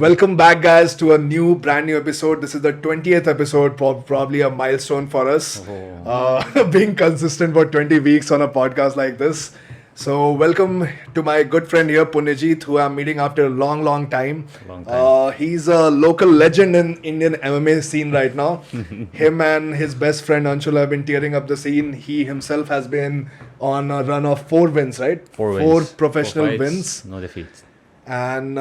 Welcome back, guys, to a brand new episode. This is the 20th episode, probably a milestone for us. Being consistent for 20 weeks on a podcast like this. So, welcome to my good friend here, Punyajit, who I'm meeting after a long time. He's a local legend in Indian MMA scene right now. Him and his best friend Anshul have been tearing up the scene. He himself has been on a run of 4 wins, right? Four professional fights, wins. no defeats. And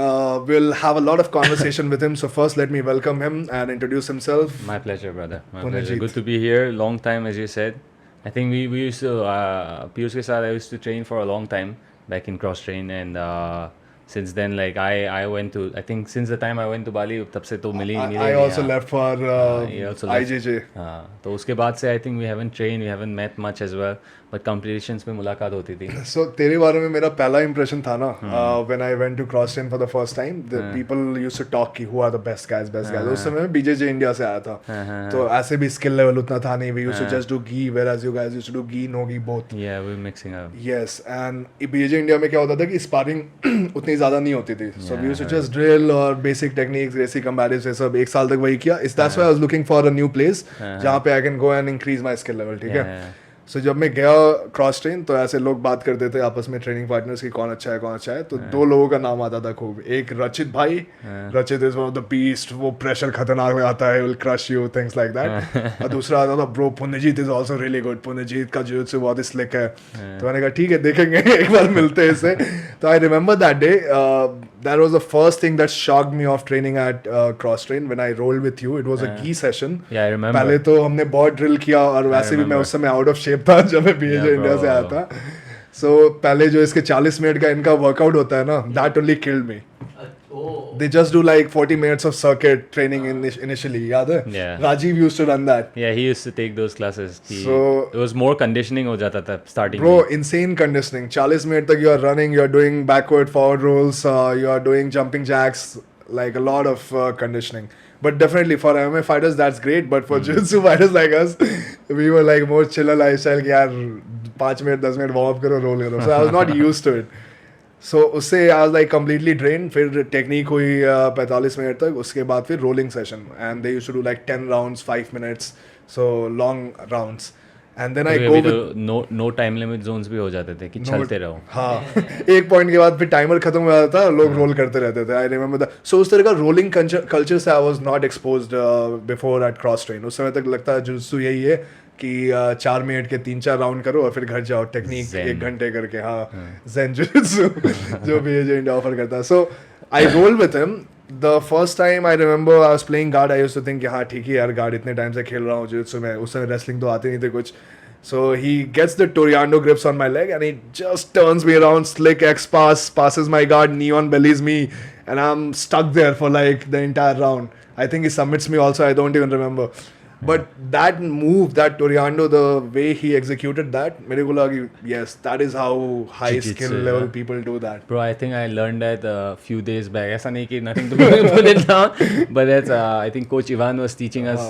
we'll have a lot of conversation with him. So first, let me welcome him and introduce himself. My pleasure, brother. My Punyajit. pleasure. Good to be here. Long time, as you said. I think we used to, Piyush ke saath, I used to train for a long time back in Crosstrain, and since then, like I went to, I think since the time I went to Bali, तब से तो मिले ही I also left for he also left. IJJI. तो उसके बाद से I think we haven't trained, we haven't met much as well, but competitions में मुलाकात होती थी. So तेरे बारे में मेरा पहला impression था ना, when I went to Crosstrain for the first time, the people used to talk कि who are the best guys. उस समय मैं BJJ India से आया था, तो ऐसे भी skill level उतना था नहीं. We used to just do gi, whereas you guys used to do gi, no gi, both. Yeah, we're mixing up. Yes, and BJJ India में क्या होता था कि sparring उतनी ज़्यादा नहीं होती थी. So we used to just drill और basic techniques, basic combatives ये सब एक साल तक वही किया. That's why I was looking for a new place जहाँ पे I can go and increase my skill level. ठीक है. So जब मैं गया क्रॉस ट्रेन तो ऐसे लोग बात करते थे आपस में ट्रेनिंग पार्टनर्स की कौन अच्छा है तो दो लोगों का नाम आता था खूब. एक रचित भाई, Rachit is one of the beast, वो प्रेशर खतरनाक लगाता है, will crush you, things like that. और दूसरा आता था bro Punyajit is also really good, Punyajit का जिujitsu बहुत ही स्लिक है. तो मैंने कहा ठीक है देखेंगे एक बार मिलते हैं इससे. तो I remember that day, that was the first thing that shocked me of training at Crosstrain when I rolled with you. It was a gi session. Yeah, I remember. पहले तो हमने बहुत ड्रिल किया और वैसे भी मैं उस समय आउट ऑफ शेप था जब मैं बीजेजे इंडिया से आया था. So पहले जो इसके 40 मिनट का इनका वर्कआउट होता है ना, that only killed me. They just do like 40 minutes of circuit training initially. याद है? Yeah. Rajiv used to run that. Yeah, he used to take those classes. So it was more conditioning हो जाता था starting. Bro, insane conditioning. 40 minutes तक you are running, you are doing backward, forward rolls, you are doing jumping jacks, like a lot of conditioning. But definitely for MMA fighters that's great. But for jiu-jitsu fighters like us, we were like more chiller lifestyle कि यार 5 minute 10 minute warm up करो, roll करो. So I was not used to it. So उससे I was like completely drained. फिर technique हुई 45 minute तक. उसके बाद फिर rolling session and they used to do like 10 rounds 5 minutes, so long rounds. And then I go with no time limit zones भी हो जाते थे कि चलते रहो. हाँ, एक पॉइंट के बाद फिर टाइमर खत्म हो जाता था, लोग रोल करते रहते थे. I remember that. सो उस तरह का रोलिंग कल्चर से I was not exposed before at cross train. उस समय तक लगता है जिujitsu यही है कि 4 मिनट के 3-4 राउंड करो और फिर घर जाओ, टेक्निक 1 घंटे करके. हाँ, zen jiujitsu जो भी इंडिया ऑफर करता है. So I roll with him. The first time I remember I was playing guard, I used to think हाँ ठीक है यार, guard इतने टाइम से खेल रहा हूँ jiu-jitsu में. उस समय wrestling तो आती नहीं थी कुछ. So he gets the Toriando grips on my leg and he just turns me around, slick X passes my guard, knee on bellies me, and I'm stuck there for like the entire round. I think he submits me also, I don't even remember. But that move, that Toriando, the way he executed that, मेरे को लगा कि yes, that is how high Jiu-jitsu, skill level people do that. Bro, I think I learned that a few days back. ऐसा नहीं कि nothing to put it down, but that's I think Coach Ivan was teaching us.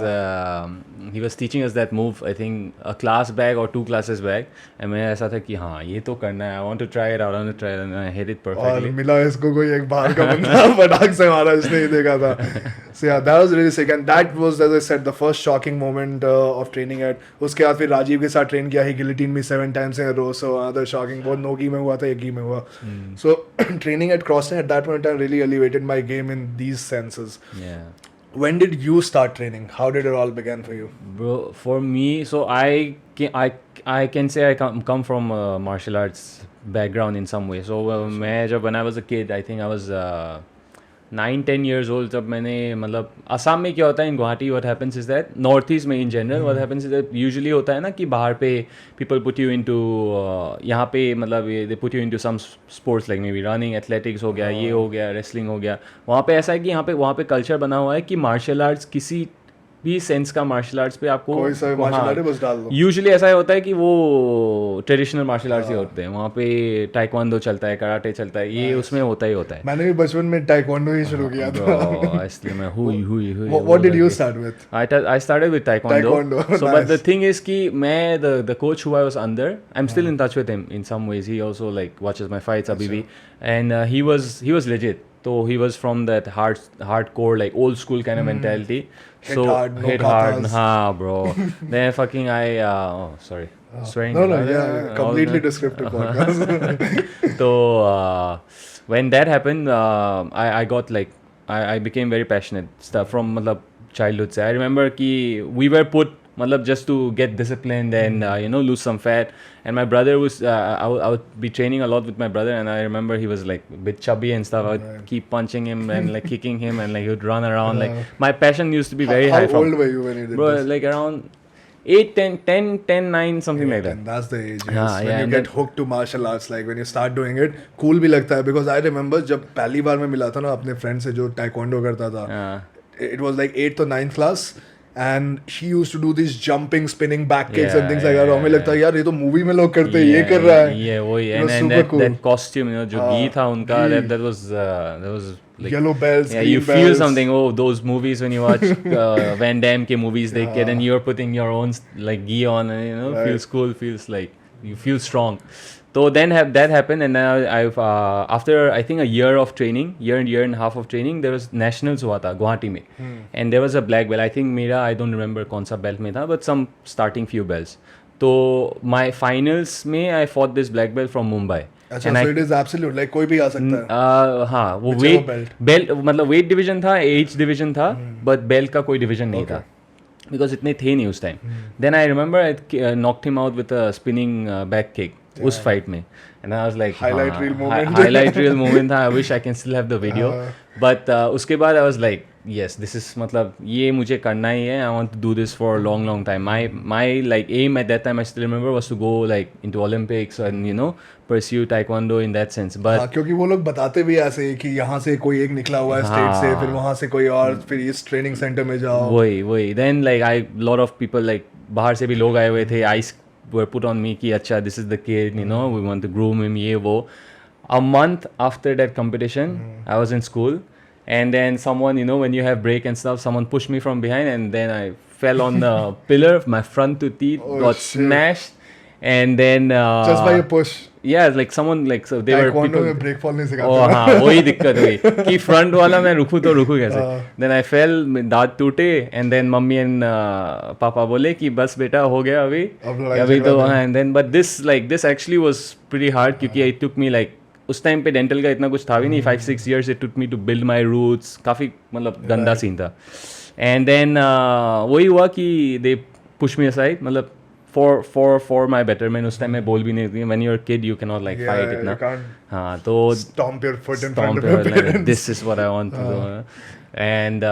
He was teaching us that move. I think a class back or 2 classes back. And मैं ऐसा था कि हाँ ये तो करना है. I want to try it out. I want to try it, and I hit it perfectly. और मिला इसको कोई एक बाहर का बंदा फटाक से मारा, इसने ही देखा था. So yeah, that was really sick, and that was, as I said, the first shocking moment of training at. उसके बाद फिर राजीव के साथ ट्रेन किया. He guillotined me 7 times in a row. So another shocking. बहुत no gi में हुआ था, एक gi में हुआ. So training at Crosstrain at that point in time really elevated my game in these senses. Yeah. When did you start training? How did it all begin for you? Bro, for me, so I can say I come from a martial arts background in some way. So when I was a kid, I think I was 9-10 years old. जब मैंने मतलब असम में क्या होता है, in Guwahati what happens is that north east में in general what happens is that usually होता है ना कि बाहर पे people put you into यहाँ पे मतलब they put you into some sports like maybe running, athletics हो गया, ये हो गया, wrestling हो गया. वहाँ पे ऐसा है कि यहाँ पे वहाँ पे कल्चर बना हुआ है कि मार्शल आर्ट्स किसी भी सेंस का मार्शल आर्ट्स पे आपको कोई सा मार्शल आर्ट बस डाल दो. यूजुअली ऐसा होता है कि वो ट्रेडिशनल मार्शल आर्ट्स ही होते हैं. वहाँ पे टाइक्वांडो चलता है, कराटे चलता है, ये उसमें होता ही होता है. मैंने भी बचपन में टाइक्वांडो ही शुरू किया था. इसलिए मैं हुई What did you start with? I started with taekwondo. So but the thing is कि मैं the coach who I was under, I'm still in touch with him in some ways. He also like watches my fights अभी भी, and he was legit. So he was from that hardcore like old school kind of mentality. Hit hard, no hit hard, katas. हाँ bro. Then fucking sorry, swearing. No, allowed, yeah, all completely that. descriptive podcast. So when that happened, I got like I became very passionate stuff from मतलब childhood से. I remember कि we were put मतलब just to get disciplined and lose some fat. And my brother was I would be training a lot with my brother, and I remember he was like a bit chubby and stuff. I would keep punching him and like kicking him, and like he would run around. Like my passion used to be very high. How old were you when you did Bro, this? like around 8, 10, 9, something like that. And that's the age, yes. हाँ, when yeah, you and get then- hooked to martial arts, like when you start doing it, cool भी लगता है. Because I remember जब पहली बार मैं मिला था ना अपने friend से जो taekwondo करता था, it was like 8th or 9th class, and he used to do these jumping, spinning back kicks and things like that. और हमें लगता है यार ये तो movie में लोग करते हैं, ये कर रहा है. ये वही. It was And super that, cool. that costume, जो गी था उनका, गी. that was like, Yellow bells, yeah, green you bells. feel something. Oh, those movies when you watch Van Damme ke movies, they get, and you're putting your own like gi on, and Right. feels cool, feels like you feel strong. So then that happened, and then I've after I think a year of training, year and a half of training, there was nationals हुआ था गुवाहाटी में, and there was a black belt. I think मेरा I don't remember कौन सा belt में था, but some starting few belts. तो my finals में I fought this black belt from Mumbai. अच्छा, so it is absolute, like कोई भी आ सकता है. हाँ, वो Whichever बेल्ट मतलब वेट डिवीजन था, एज डिवीजन था, बट बेल्ट का कोई डिवीजन नहीं था, बिकॉज इतने थे नहीं उस time. Then I remember I knocked him out with a spinning back kick उस फाइट में, and I was like Highlight reel moment. Highlight reel moment था. I wish I can still have the video, but उसके बाद I was like yes, this is मतलब ये मुझे करना ही है. I want to do this for a long time. My like aim at that time, I still remember, was to go like into Olympics and pursue taekwondo in that sense. But हाँ, क्योंकि वो लोग बताते भी ऐसे कि यहाँ से कोई एक निकला हुआ है स्टेट से, फिर वहाँ से कोई और, फिर इस ट्रेनिंग सेंटर में जाओ. वही then like lot of people like बाहर से भी लोग आए हुए थे. Eyes were put on me कि अच्छा, this is the kid, we want to groom him, ये वो. A month after that competition, I was in school, and then someone, when you have break and stuff, someone pushed me from behind, and then I fell on the pillar. My front two teeth got shit. smashed, and then Just by a push. yeah, like someone like, so they were Taekwondo people. में break fall नहीं सिखाते. Oh हाँ, वही दिक्कत हुई कि front वाला मैं रुकूँ तो रुकूँ कैसे. देन आई फेल, दांत टूटे, एंड देन मम्मी एंड पापा बोले कि बस बेटा हो गया अभी अब लड़ाई अभी तो. झगड़ा and then but this actually was pretty hard, क्योंकि इट टुक मी लाइक, उस टाइम पे डेंटल का इतना कुछ था भी नहीं. 5-6 years it took me to build my roots. काफ़ी मतलब गंदा सीन था. एंड देन वही हुआ कि दे पुश मी असाइड, मतलब for my betterment. उस टाइम में बोल भी नहीं थी. When you're a kid, you cannot like Yeah, fight you इतना. can't हाँ, तो stomp your foot in stomp front of your your, like, parents. this is what I want to do. And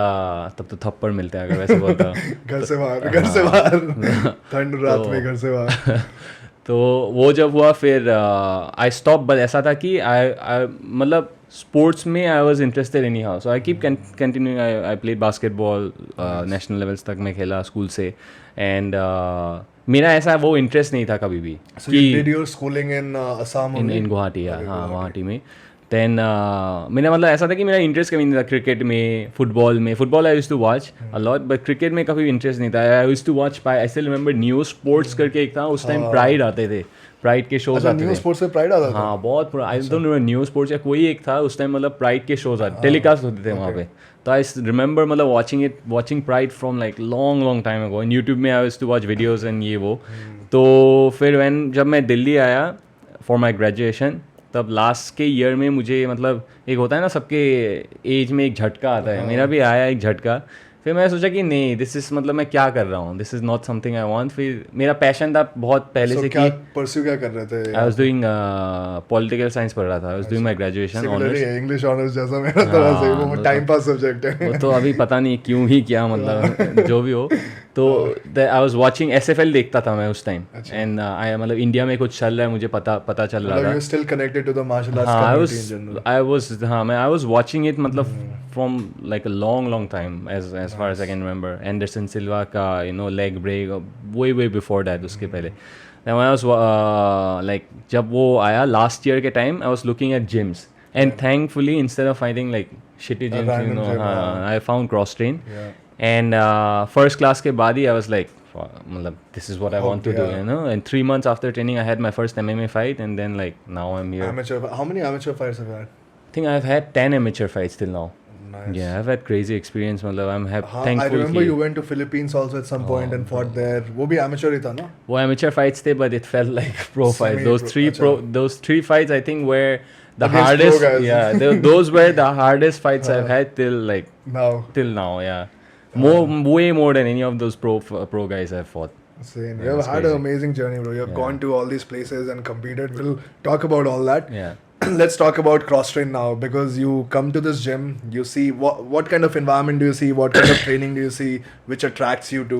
तब तो थप्पड़ मिलते हैं अगर वैसे बोलता. घर से बाहर ठंड रात में घर से बाहर. तो वो जब हुआ फिर आई स्टॉप. बट ऐसा था कि आई मतलब स्पोर्ट्स में I was interested any how, so I keep continuing. I played basketball, national levels तक मैं खेला स्कूल से. एंड मेरा ऐसा वो इंटरेस्ट नहीं था कभी भी. So you did your schooling in Assam only? इन गुवाहाटी, हाँ गुवाहाटी में. देन मेरा मतलब ऐसा था कि मेरा इंटरेस्ट कभी नहीं था क्रिकेट में, फुटबॉल में. Football I used to watch a lot, but cricket में कभी इंटरेस्ट नहीं था. I used to watch, I still remember new sports करके एक था उस टाइम, प्राइड आते थे, प्राइड के शोज आते थे. न्यू स्पोर्ट्स से प्राइड आता था. हाँ बहुत पुराना. I don't remember new sports या कोई एक था उस टाइम, मतलब प्राइड के शोज आते, टेलीकास्ट होते थे वहाँ पे. तो आई रिमेंबर मतलब watching Pride from like long time ago. In YouTube में I used to watch videos and ये वो. तो फिर जब मैं दिल्ली आया फॉर माई ग्रेजुएशन, तब लास्ट के ईयर में मुझे मतलब एक होता है ना सबके एज में एक झटका आता है. मेरा भी आया एक झटका. फिर मैं सोचा कि नहीं, दिस इज मतलब मैं क्या कर रहा हूँ, this is not something I want. फिर मेरा पैशन था बहुत पहले से कि परस्यू क्या कर रहे थे. I was doing political science पढ़ रहा था. I was doing my graduation honours. English honours जैसा मेरा तरह से वो टाइम पास सब्जेक्ट है. वो तो अभी पता नहीं क्यों ही क्या मतलब जो भी हो. तो आई वाज वाचिंग SFL देखता था मैं उस टाइम. एंड आई मतलब इंडिया में कुछ चल रहा है मुझे पता चल रहा था. You still connected to the martial arts community in general. I was watching it मतलब from like a long time as far as I can remember. Anderson Silva का leg break way before that, उसके पहले. Then when I was like जब वो आया last year के time, I was looking at gyms, and thankfully instead of finding like shitty gyms, I found Crosstrain. And first class के बाद ही I was like, मतलब this is what I want to do, And 3 months after training, I had my first MMA fight, and then like now I'm here. How many amateur fights have you had? think I've had 10 amateur fights till now. Nice. Yeah, I've had crazy experience. मतलब I'm हाँ, thankful. I remember कि you went to Philippines also at some point and fought there. वो भी amateur ही था ना? वो amateur fights थे, but it felt like pro fights. Those three fights I think were the Against hardest. pro guys. Yeah, those were the hardest fights I've had till now. Yeah, way more than any of those pro guys I've fought. Insane. You have had an amazing journey, bro. You have gone to all these places and competed. We'll talk about all that. Yeah. Let's talk about Crosstrain now, because you come to this gym, you see what kind of environment do you see, what kind of training do you see, which attracts you to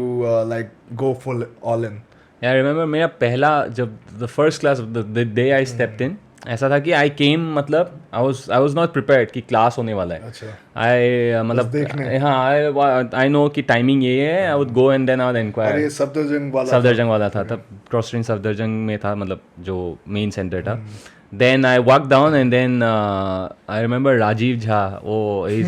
like go full all in. Yeah, I remember मेरा पहला जब the first class the day I stepped in, ऐसा था कि I came मतलब I was not prepared कि class होने वाला है. अच्छा. मतलब हाँ I know कि timing ये है. I would go and then I would inquire. अरे सफदरजंग वाला था तब Crosstrain सफदरजंग में था, मतलब जो main center था. Then I walked down and then I remember Rajiv Jha. Oh, he's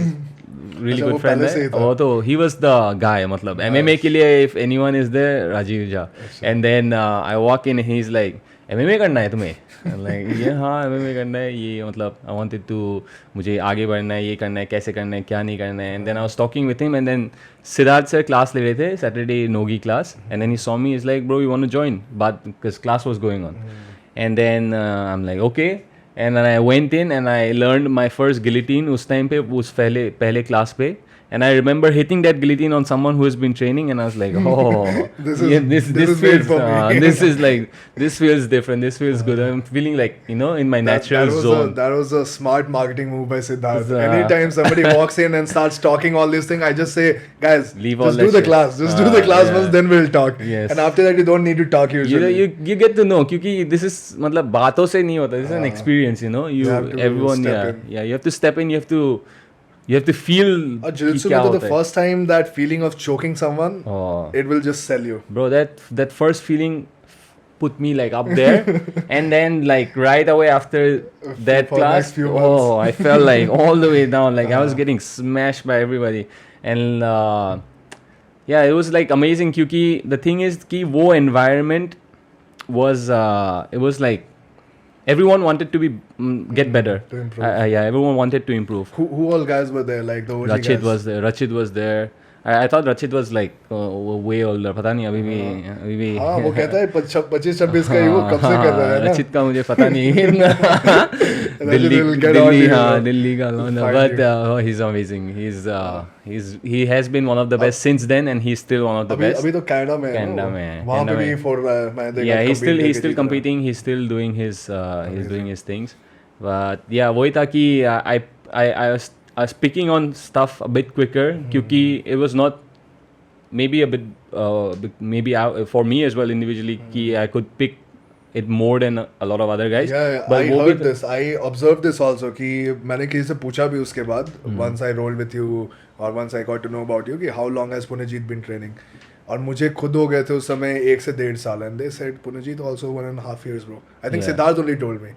really good friend है. Oh, तो he was the guy. मतलब MMA के लिए if anyone is there, Rajiv Jha. And then I walk in and he's like, MMA करना है तुम्हें? I'm like, yeah, हाँ MMA करना है. ये मतलब I wanted to, मुझे आगे बढ़ना है, ये करना है, कैसे करना है, क्या नहीं करना है. And then I was talking with him and then Siddharth sir class ले रहे थे, Saturday Nogi class. And then he saw me, he's like, bro, you want to join? But because class was going on. And then I'm like, okay. And then I went in and I learned my first guillotine उस time पे उस पहले class पे. And I remember hitting that guillotine on someone who has been training, and I was like, "Oh, this feels this feels different. This feels good. I'm feeling like in my natural zone." That was a smart marketing move by Siddharth. Anytime somebody walks in and starts talking all these things, I just say, "Guys, just do the class. Just do the class first, then we'll talk." Yes. And after that, you don't need to talk usually. You get to know, क्योंकि this is मतलब बातों से नहीं होता. This is an experience, You have to step in. You have to feel. Jiu-jitsu में the first time that feeling of choking someone, it will just sell you. Bro, that first feeling put me like up there, and then like right away after that class, I felt like all the way down, like I was getting smashed by everybody, and it was like amazing. क्योंकि the thing is कि वो environment was it was like. Everyone wanted to get better. To improve. Everyone wanted to improve. Who all guys were there? Like the OG Rachit guys? Rachit was there. I thought Rachit was like way older. पता नहीं अभी भी. हाँ वो कहता है 25-26 का ही वो कब से कर रहा है ना. Rachit का मुझे पता नहीं. दिल्ली का but he's amazing. He has been one of the best since then, and he's still one of the best. अभी तो कनाडा में है. वहाँ पे भी for मैं देखा. Yeah, he's still competing. He's still doing his things. But yeah, वही था कि I was picking on stuff a bit quicker क्योंकि it was not maybe a bit for me as well individually कि I could pick it more than a lot of other guys. Yeah, but I heard this. I observed this also कि मैंने किसी से पूछा भी उसके बाद once I rolled with you or once I got to know about you कि how long has Punyajit been training. और मुझे खुद हो गए थे उस समय 1 से 1.5 साल and they said Punyajit also 1.5 years bro. I think Siddharth only told me.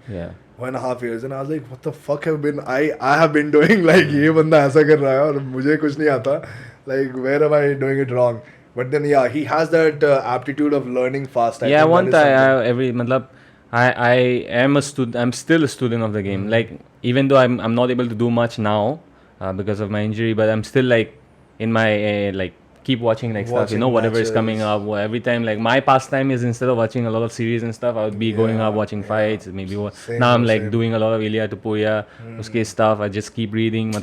1.5 years and I was like what the fuck I have been doing like ये बंदा ऐसा कर रहा है और मुझे कुछ नहीं आता like where am I doing it wrong. But then he has that aptitude of learning fast. I am a student. I'm still a student of the game. Like even though I'm not able to do much now because of my injury, but I'm still like in my like keep watching like stuff, whatever matches is coming up. Every time, like my pastime is instead of watching a lot of series and stuff, I would be going up watching fights. Maybe now I'm like doing a lot of Ilya Tupoya, uske stuff. I just keep reading.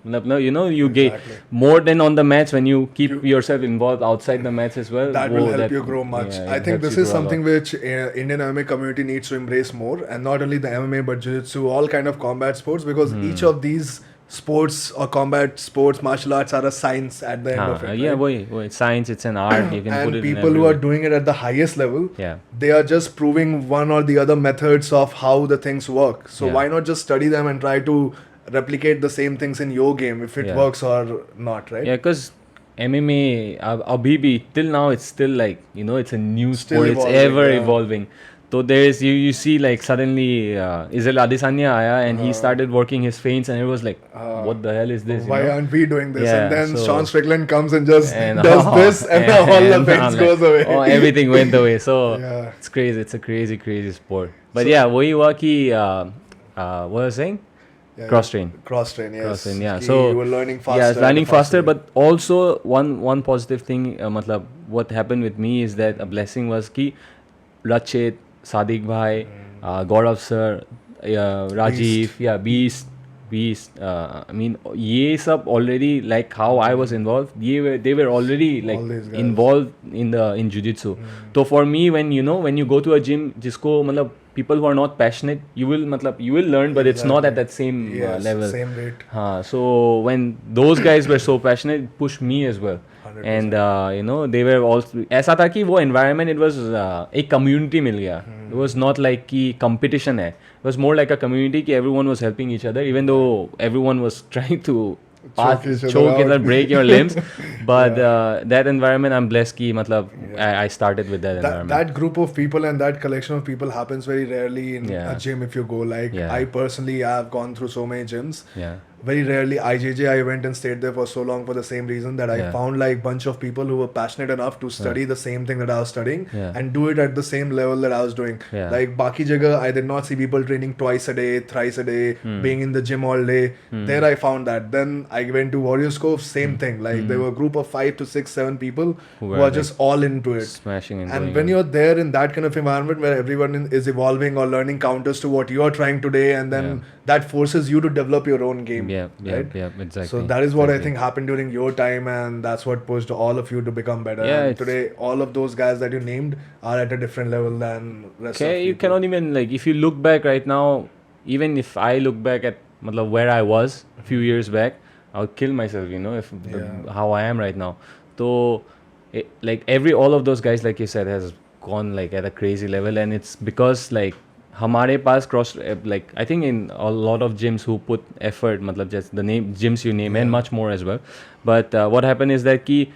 You get more than on the match when you keep yourself involved outside the match as well. That will help you grow much. I think this is something which Indian MMA community needs to embrace more, and not only the MMA but jiu-jitsu, all kind of combat sports, because each of these sports or combat sports, martial arts are a science at the end of it. It's science, it's an art. You can and put it people who are doing it at the highest level, they are just proving one or the other methods of how the things work. So why not just study them and try to replicate the same things in your game if it works or not, right? Yeah, because MMA, abhi till now it's still like, it's a new sport. It's ever evolving. So there's you see like suddenly Israel Adesanya aaya and he started working his feints and it was like what the hell is this? Why aren't we doing this? And then Sean Strickland comes and just does this and all the feints goes away. Everything went away. So it's crazy. It's a crazy sport. But wahi hua ki what was I saying? Crosstrain. Crosstrain, yes. Crosstrain, yeah. Ki So you were learning faster. yeah, learning faster. way. But also one positive thing, matlab, what happened with me is that a blessing was ki Rachit, Sadiq Bhai, Gaurav sir, Rajiv, yeah, Beast. I mean, ये सब already like how I was involved. They were already like All these guys. involved in jiu-jitsu. So for me, when you go to a gym, जिसको मतलब people who are not passionate, you will learn, but it's not at that same Yes, level. same rate. So when those guys were so passionate, it pushed me as well. 100%. And they were also ऐसा था कि वो environment, it was एक community मिल गया. It was not like कि competition है. It was more like a community कि everyone was helping each other, even though everyone was trying to choke it or break your limbs. But that environment, I'm blessed कि मतलब I started with that environment. That group of people and that collection of people happens very rarely in a gym if you go. Like I personally have gone through so many gyms. Yeah. Very rarely IJJI I went and stayed there for so long for the same reason that I found like bunch of people who were passionate enough to study the same thing that I was studying and do it at the same level that I was doing. Like baki jagah I did not see people training twice a day, thrice a day, being in the gym all day. There I found that. Then I went to Warriors Cove, same thing. Like there were a group of 5 to 6, 7 people who are just all into it. Smashing and when you're there in that kind of environment where everyone is evolving or learning counters to what you're trying today, and then that forces you to develop your own game. Yeah, exactly. So that is what I think happened during your time, and that's what pushed all of you to become better. Yeah, and today, all of those guys that you named are at a different level than rest of you people. cannot even, like, if you look back right now, even if I look back at matlab, where I was a few years back, I would kill myself, if how I am right now. So like all of those guys, like you said, has gone like at a crazy level, and it's because like हमारे पास like I think in a lot of gyms who put effort, मतलब just the name gyms you name and much more as well, but what happened is that कि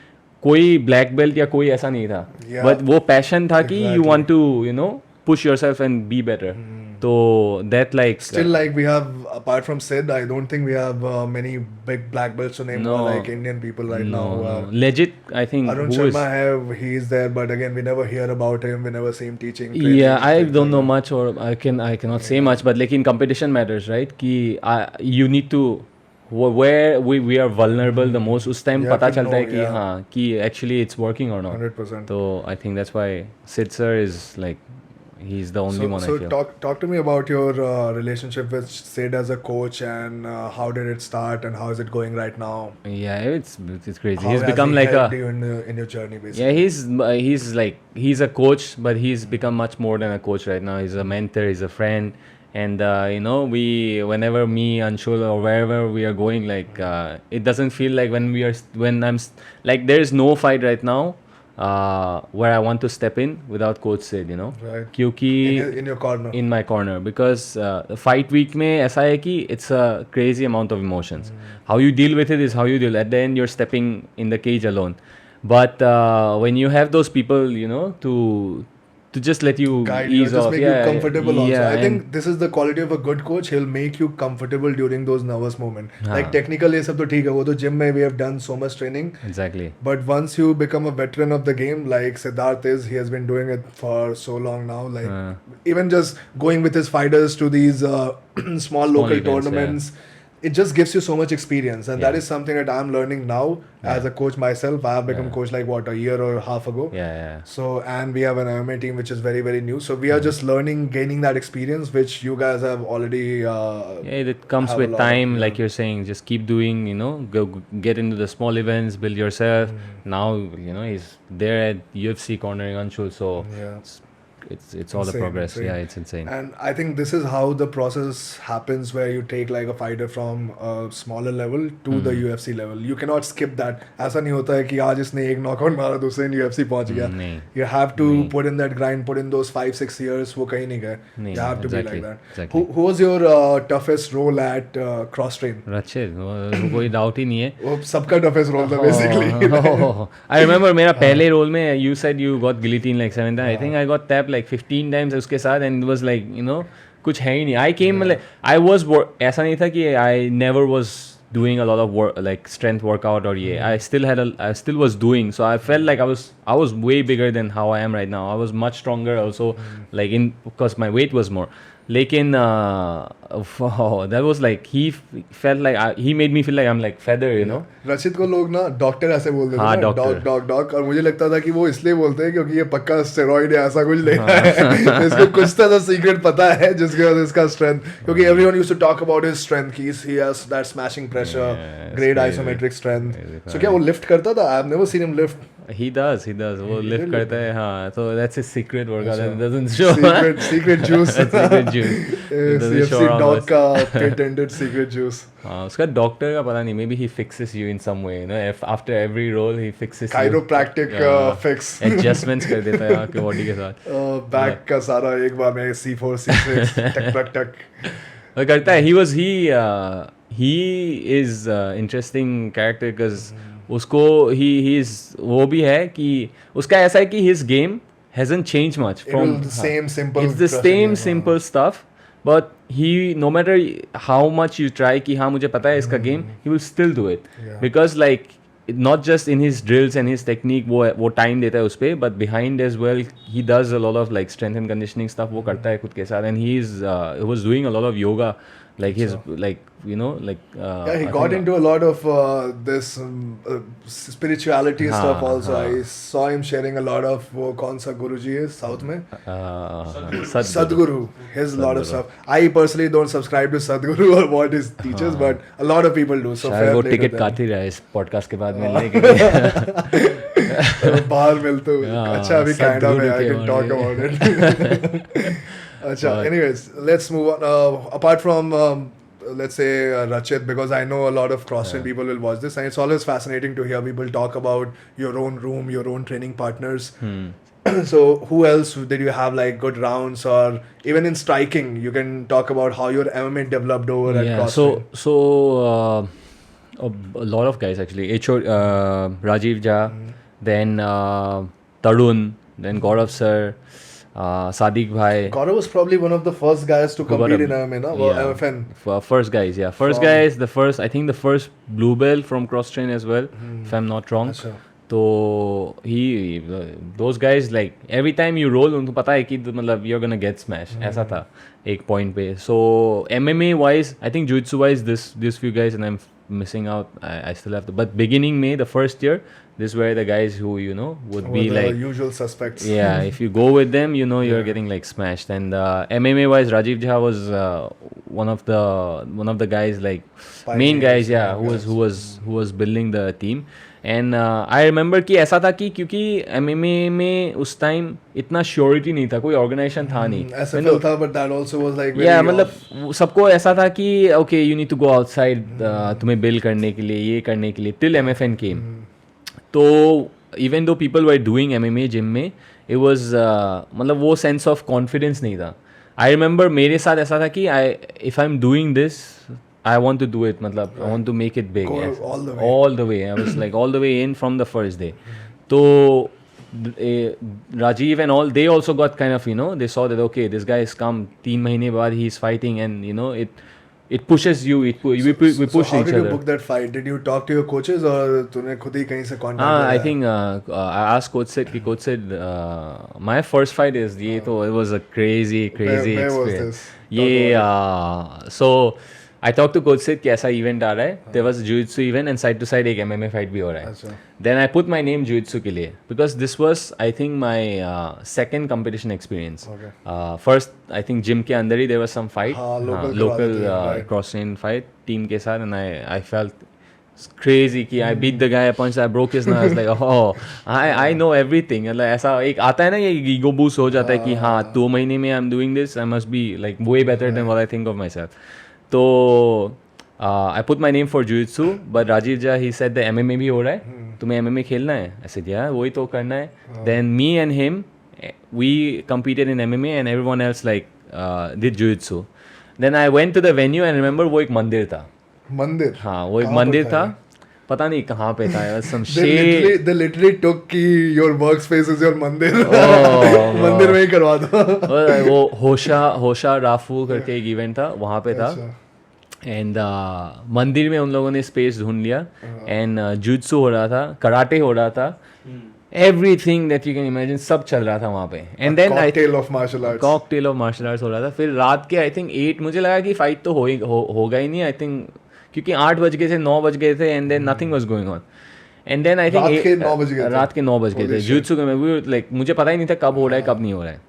कोई black belt या कोई ऐसा नहीं था, but वो passion था कि you want to push yourself and be better. So that like still like we have, apart from Sid, I don't think we have many big black belts to name like Indian people right now. Legit, I think Arun Sharma he's there, but again we never hear about him, we never see him teaching. Yeah, I don't know much, or I cannot say much, but like in competition matters, right? Ki you need to where we are vulnerable the most, उस time पता चलता है कि हाँ कि actually it's working or not. 100%. So I think that's why Sid sir is like, he's the only one I feel. So talk to me about your relationship with Sid as a coach, and how did it start, and how is it going right now? Yeah, it's crazy. How he's has become he like helped you in your journey, basically? Yeah, he's like, he's a coach, but he's become much more than a coach right now. He's a mentor, he's a friend, and we, whenever me, Anshul, or wherever we are going, like it doesn't feel like when I'm like, there is no fight right now where I want to step in without coach Sid, Right. क्योंकि in your corner. in my corner, because fight week में ऐसा है कि it's a crazy amount of emotions. How you deal with it is how you deal. At the end, you're stepping in the cage alone. But when you have those people, to just let you guide ease you, just off, make you comfortable also. yeah, I think this is the quality of a good coach. He'll make you comfortable during those nervous moments. Like technical ये सब तो ठीक है, वो तो gym में we have done so much training. Exactly. But once you become a veteran of the game, like Siddharth is, he has been doing it for so long now. Like even just going with his fighters to these small local events, tournaments. It just gives you so much experience, and that is something that I'm learning now as a coach myself. I have become coach like a year or half ago. Yeah. So, and we have an MMA team which is very, very new. So we are just learning, gaining that experience, which you guys have already. It comes with time, like you're saying. Just keep doing, go get into the small events, build yourself. Now, he's there at UFC cornering Anshul, so it's all the progress. Insane. Yeah, it's insane. And I think this is how the process happens, where you take like a fighter from a smaller level to the UFC level. You cannot skip that. ऐसा नहीं होता है कि आज इसने एक knockout मारा दूसरे ने UFC पहुंच गया. You have to put in that grind, put in those 5-6 years. वो कहीं नहीं गए. You have to be like that. Exactly. Who was your toughest role at Crosstrain? Rachid, कोई doubt ही नहीं है. वो सबका toughest role था basically. I remember मेरा पहले role में you said you got guillotine like 7 times. I think I got tapped like 15 times उसके साथ, and it was like कुछ है ही नहीं. I came like I was ऐसा नहीं था कि I never was doing a lot of work, like strength workout or I still was doing, so I felt like I was way bigger than how I am right now. I was much stronger also, like because my weight was more, लेकिन that was like he felt like he made me feel like I'm like feather, you know. रचित को लोग ना doctor ऐसे बोलते थे हाँ, ना, doctor. डॉग और मुझे लगता था कि वो इसलिए बोलते हैं क्योंकि ये पक्का स्टेरॉइड है, ऐसा कुछ ले रहा है, इसको कुछ तो सीक्रेट पता है जिसके वजह से इसका स्ट्रेंथ, क्योंकि everyone used to talk about his strength कि he has that smashing pressure, great isometric strength. So क्या वो लिफ्ट करता था? I have never seen him lift. He does वो लिफ्ट करता है. हाँ, so that's his secret workout that doesn't show. Secret juice. Secret juice. CFC dog का patented secret juice. हाँ, उसका डॉक्टर का पता नहीं, maybe he fixes you in some way, you know, after every roll he fixes chiropractic fix. Adjustments कर देता है आपके बॉडी के साथ. बैक का सारा एक बार में C4 C6 टक टक वो करता है. He is interesting character because उसको he is वो भी है कि उसका ऐसा है कि his game hasn't changed much from the same simple. It's the same simple stuff, but he no matter how much you try कि हाँ मुझे पता है इसका game, he will still do it because like not just in his drills and his technique वो time देता है उस पे, but behind as well he does a lot of like strength and conditioning stuff वो करता है खुद के साथ, and he was doing a lot of yoga. Like his like you know like he got into a lot of this spirituality stuff also. I saw him sharing a lot of वो कौन सा गुरुजी है south में, Sadhguru, his lot of stuff. I personally don't subscribe to Sadhguru or what his teaches, but a lot of people do. So शायद वो ticket काट ही रहा है इस पॉडकास्ट के बाद मिलने के लिए. बाहर मिलते हुए. अच्छा अभी कनाडा में I can talk about it. Acha, anyways, let's move on. Apart from, let's say, Rachit, because I know a lot of Crosstrain people will watch this, and it's always fascinating to hear people talk about your own room, your own training partners. So, who else did you have like good rounds, or even in striking, you can talk about how your MMA developed over at Crosstrain? So a lot of guys actually. Rajiv Jha, then Tarun, then Gaurav sir. Sadiq bhai. Gaurav was probably one of the first guys to compete in MMA, no? Well, MFN. First guys, yeah. First guys, I think the first blue belt from Crosstrain as well, if I'm not wrong. So those guys like every time you roll उनको पता है कि मतलब you're gonna get smashed. ऐसा था एक point पे. So MMA wise, I think jiu-jitsu wise, this few guys, and I'm missing out. I still have to. But beginning May, the first year, this were the guys who you know would be the like usual suspects. Yeah, if you go with them, you know you're getting like smashed. And MMA wise, Rajiv Jha was one of the guys like main guys, who was building the team. And I remember कि ऐसा था कि क्योंकि MMA में उस time इतना surety नहीं था, कोई ऑर्गेनाइजेशन था नहीं. ऐसा था, but that also was like yeah, मतलब सबको ऐसा था कि okay you need to go outside तुम्हें बिल्ड करने के लिए, ये करने के लिए, till MFN came. तो even though people were doing MMA gym में, it was मतलब वो sense of confidence नहीं था. I remember मेरे साथ ऐसा था कि if I'm doing this, I want to do it, मतलब I want to make it big. Go yes. all the way. I was like all the way in from the first day. So Rajiv and all, they also got kind of, you know, they saw that okay, this guy has come 3 महीने बाद he's fighting, and you know it pushes you. We push each other. How did you book that fight? Did you talk to your coaches or तूने खुद ही कहीं से contact? I think I asked coach said कि coach said my first fight is ये तो it was a crazy where experience. Was this? ये so I talked to coach said कि ऐसा event आ रहा है. There was a jiu-jitsu event and side to side एक MMA fight भी हो रहा है. Then I put my name jiu-jitsu के लिए because this was I think my second competition experience. First I think gym के अंदर ही there was some fight, local Crosstrain fight team के साथ, and I felt crazy कि I beat the guy, I punched, I broke his nose. Like oh I know everything. मतलब ऐसा एक आता है ना, ये ego boost हो जाता है कि हाँ 2 महीने में I'm doing this, I must be like way better than what I think of myself. तो I put my name for jiu-jitsu, but Rajiv Jha, he said the MMA भी हो रहा है, तुम्हें MMA खेलना है? I said yeah, वही तो करना है. Then me and him, we competed in MMA and everyone else like did jiu-jitsu. Then I went to the venue and remember वो एक मंदिर था. मंदिर? हाँ, वो एक मंदिर था, पता नहीं कहाँ पे था. some shade. They literally took कि your workspace is your मंदिर. मंदिर में ही करवा दो. वो होशा राफू करके एक इवेंट था, वहाँ पे था. एंड मंदिर में उन लोगों ने स्पेस ढूंढ लिया, एंड जिujitsu हो रहा था, कराटे हो रहा था, everything that you can imagine सब चल रहा था वहाँ पे. And then cocktail of martial arts. Cocktail of martial arts हो रहा था. फिर रात के आई थिंक 8 मुझे लगा कि फाइट तो होगा ही नहीं आई थिंक, क्योंकि 8 बज गए थे 9 बज गए थे and then nothing was going on. And then I think रात के 9 बज गए थे. रात के 9 बज गए थे. जिujitsu में भी लाइक मुझे पता ही नहीं था कब हो रहा है कब नहीं हो रहा है.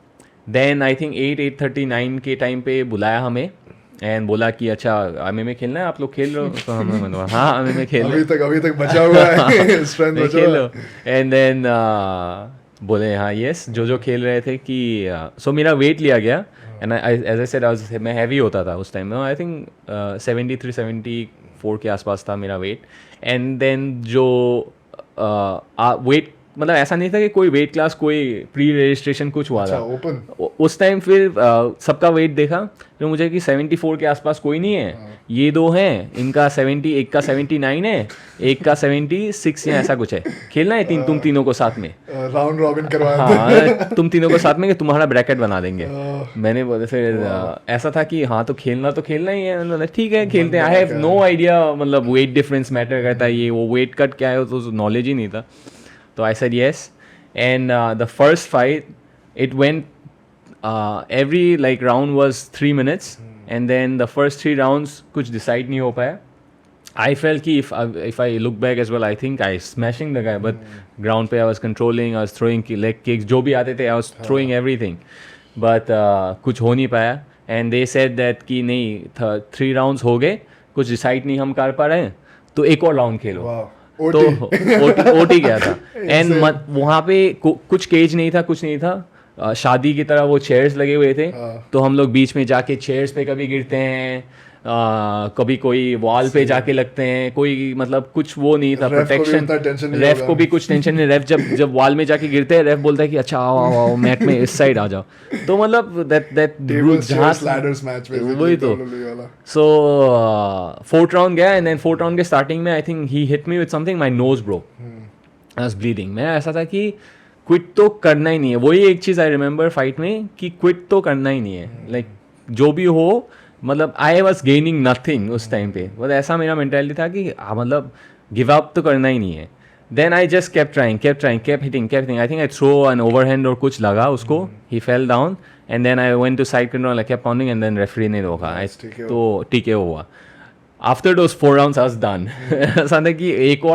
देन आई थिंक 8:39 के टाइम पे बुलाया हमें एंड बोला कि अच्छा MMA खेलना है आप लोग खेल रहे हो. तो हमने बोला हाँ MMA खेल रहे अभी तक बचा हुआ है स्ट्रेंथ बचा खेल हुआ लो. एंड देन बोले हाँ यस जो खेल रहे थे कि सो मेरा वेट लिया गया. एंड एज आई सेड मैं हैवी होता था उस टाइम में. आई थिंक 73-74 के आसपास था मेरा वेट. एंड देन जो वेट मतलब ऐसा नहीं था कि कोई वेट क्लास कोई प्री रजिस्ट्रेशन कुछ हुआ था ओपन. उस टाइम. फिर सबका वेट देखा तो मुझे कि 74 के आसपास कोई नहीं है. ये दो हैं इनका 70, एक का 79 है एक का 76 या ऐसा कुछ है. खेलना है तुम तीनों को साथ में राउंड रॉबिन करवाया. हाँ तुम तीनों को साथ में कि तुम्हारा ब्रैकेट बना देंगे. मैंने बोले फिर ऐसा था कि हाँ तो खेलना ही है. उन्होंने ठीक है खेलते हैं. आई हैव नो आइडिया मतलब वेट डिफरेंस मैटर करता है ये वो वेट कट क्या है तो नॉलेज ही नहीं था. So I said yes, and the first fight, it went. Every like round was 3 minutes, and then the first 3 rounds कुछ decide नहीं हो पाया. I felt कि if I look back as well, I think I smashing the guy, but ground पे I was controlling, I was throwing leg kicks, जो भी आते थे I was throwing everything, but कुछ हो नहीं पाया. And they said that कि नहीं 3 rounds हो गए कुछ decide नहीं हम कर पा रहे हैं तो एक और राउंड खेलो. Wow. तो ओटी गया था. एंड वहाँ पे कुछ केज नहीं था कुछ नहीं था. शादी की तरह वो चेयर्स लगे हुए थे. तो हम लोग बीच में जाके चेयर्स पे कभी गिरते हैं कभी कोई वॉल पे जाके लगते हैं. कोई मतलब कुछ वो नहीं था प्रोटेक्शन. रेफ को भी कुछ टेंशन नहीं. रेफ जब वॉल में जाके गिरते हैं रेफ बोलता है कि अच्छा आओ मैट में इस साइड आ जाओ. तो मतलब दैट वही तो. सो 4th राउंड गया एंड देन 4th राउंड के स्टार्टिंग में I think he hit me with something my knows broke. I was bleeding. मैं ऐसा था कि क्विट तो करना ही नहीं है. वही एक चीज़ आई रिमेंबर फाइट में कि क्विट तो करना ही नहीं है. लाइक जो भी हो मतलब आई वॉज गेनिंग नथिंग उस टाइम पे. मतलब ऐसा मेरा मेंटालिटी था कि मतलब गिव अप तो करना ही नहीं है. Then I just kept trying kept hitting. I think I throw an overhand और कुछ लगा उसको. He fell down and then I went to side control. I kept pounding and then referee ने रोका. तो TKO हुआ. After those 4 rounds I was done. ऐसा था कि एक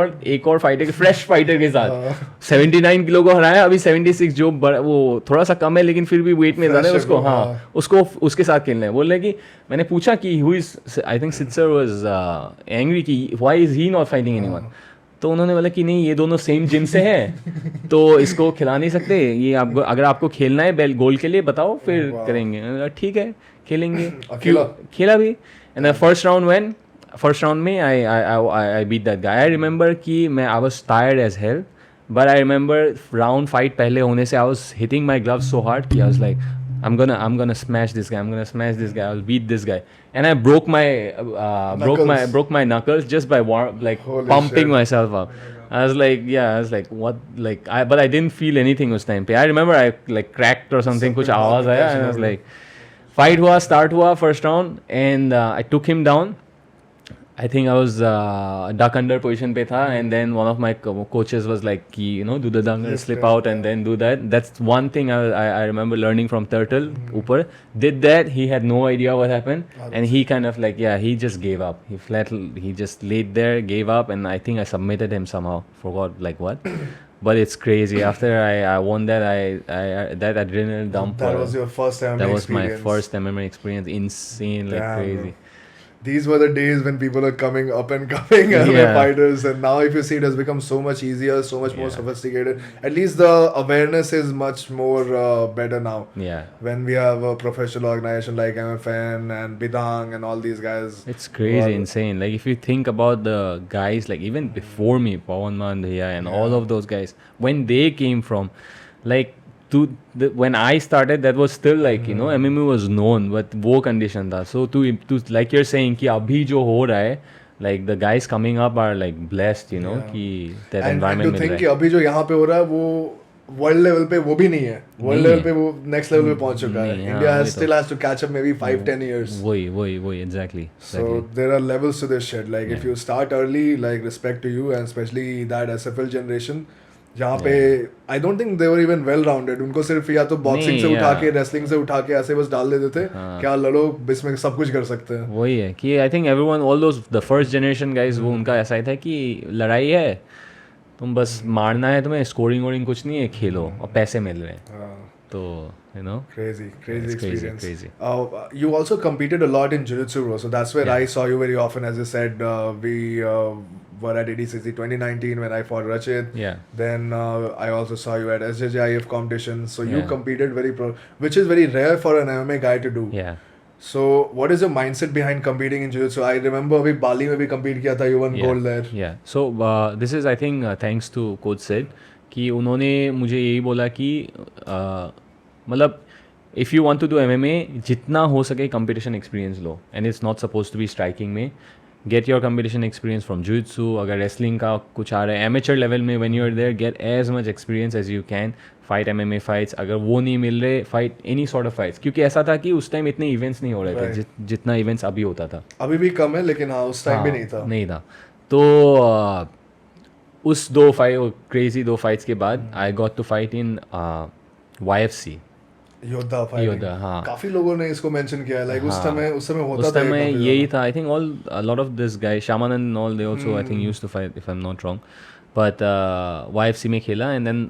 और फाइटर फ्रेश फाइटर के साथ 79 किलो को हराया. अभी 76 जो वो थोड़ा सा कम है लेकिन फिर भी वेट में ज़्यादा है उसको. हाँ उसको उसके साथ खेलना है. बोल रहे कि मैंने पूछा कि who is I think Sitsar was angry कि why is he not fighting anyone. तो उन्होंने बोला कि नहीं ये दोनों सेम जिम से हैं तो इसको खिला नहीं सकते. ये आपको अगर आपको खेलना है बेल गोल्ड के लिए बताओ फिर करेंगे. ठीक है खेलेंगे. खेला भी. एंड फर्स्ट राउंड में I beat that guy. I remember कि मैं I was tired as hell, but I remember round fight पहले होने से I was hitting my gloves so hard कि I was like I'm gonna smash this guy. I'll beat this guy. And I broke my knuckles just by pumping myself up. I was like what but I didn't feel anything उस time पे. I remember I like cracked or something कुछ आवाज आया and I was like fight हुआ start हुआ first round and I took him down. I think I was duck under position पे था and then one of my coaches was like कि do the duck under slip out and then do that. That's one thing I remember learning from Turtle. ऊपर did that. He had no idea what happened and he kind of he just gave up. He just laid there, gave up, and I think I submitted him somehow. Forgot like what. But it's crazy. After I won that, I that adrenaline dump. That was your first MMA That was experience. my first MMA experience. Insane, like Damn, crazy. Bro. These were the days when people are coming up and coming MMA fighters, and now if you see, it has become so much easier, so much more sophisticated. At least the awareness is much more better now. Yeah. When we have a professional organization like MFN and Bidang and all these guys. It's crazy, insane. Like if you think about the guys, like even before me, Pawan Mandhiya and all of those guys, when they came from, like when I started, that was still like MMA was known, but वो condition था. So to like you're saying कि अभी जो हो रहा है, like the guys coming up are like blessed, कि that environment मिल रहा है. And to think कि अभी जो यहाँ पे हो रहा है वो वर्ल्ड लेवल पे वो भी नहीं है. वर्ल्ड लेवल पे वो नेक्स्ट लेवल पे पहुंच चुका है. India still has to catch up maybe 5-10 years. वही exactly. So there are levels to this shit. Like if you start early, like respect to you, and especially that SFL generation. जहाँ पे I don't think they were even well rounded. उनको सिर्फ या तो boxing से उठा के wrestling से उठा के ऐसे बस डाल देते थे. क्या लड़ो इसमें सब कुछ कर सकते हैं. वही है कि I think everyone all those the first generation guys वो उनका ऐसा ही था कि लड़ाई है तुम बस मारना है तुम्हें स्कोरिंग वोरिंग कुछ नहीं है खेलो और पैसे मिल रहे हैं. तो you know crazy it's experience. crazy. You also competed a lot in jiu-jitsu, bro, so that's where I saw you very often. As you said, we were at ADCC 2019 when I fought Rachit. Then I also saw you at SJJIF competition, so you competed which is very rare for an MMA guy to do. So what is your mindset behind competing in jiu-jitsu? I remember we Bali में भी compete किया था, you won gold there. So this is I think thanks to coach Sid कि उन्होंने मुझे यही बोला कि मतलब if you want to do MMA जितना हो सके कंपटीशन एक्सपीरियंस लो and it's not suppose to be striking में. Get your competition experience from jiu-jitsu. अगर रेसलिंग का कुछ आ रहा है एमेचर लेवल में when you are there get as much experience as you can. Fight MMA fights. अगर वो नहीं मिल रहे fight any sort of fights. क्योंकि ऐसा था कि उस टाइम इतने इवेंट्स नहीं हो रहे थे जितना इवेंट्स अभी होता था. अभी भी कम है लेकिन हाँ उस टाइम भी नहीं था. तो उस क्रेजी दो फाइट्स के बाद I got to fight in YFC Yoddha. हाँ काफी लोगों ने इसको मेंशन किया है. लाइक उस समय होता था. उस समय यही था. I think a lot of this guy Shamanand and all they also I think used to fight if I'm not wrong. But YFC में खेला and then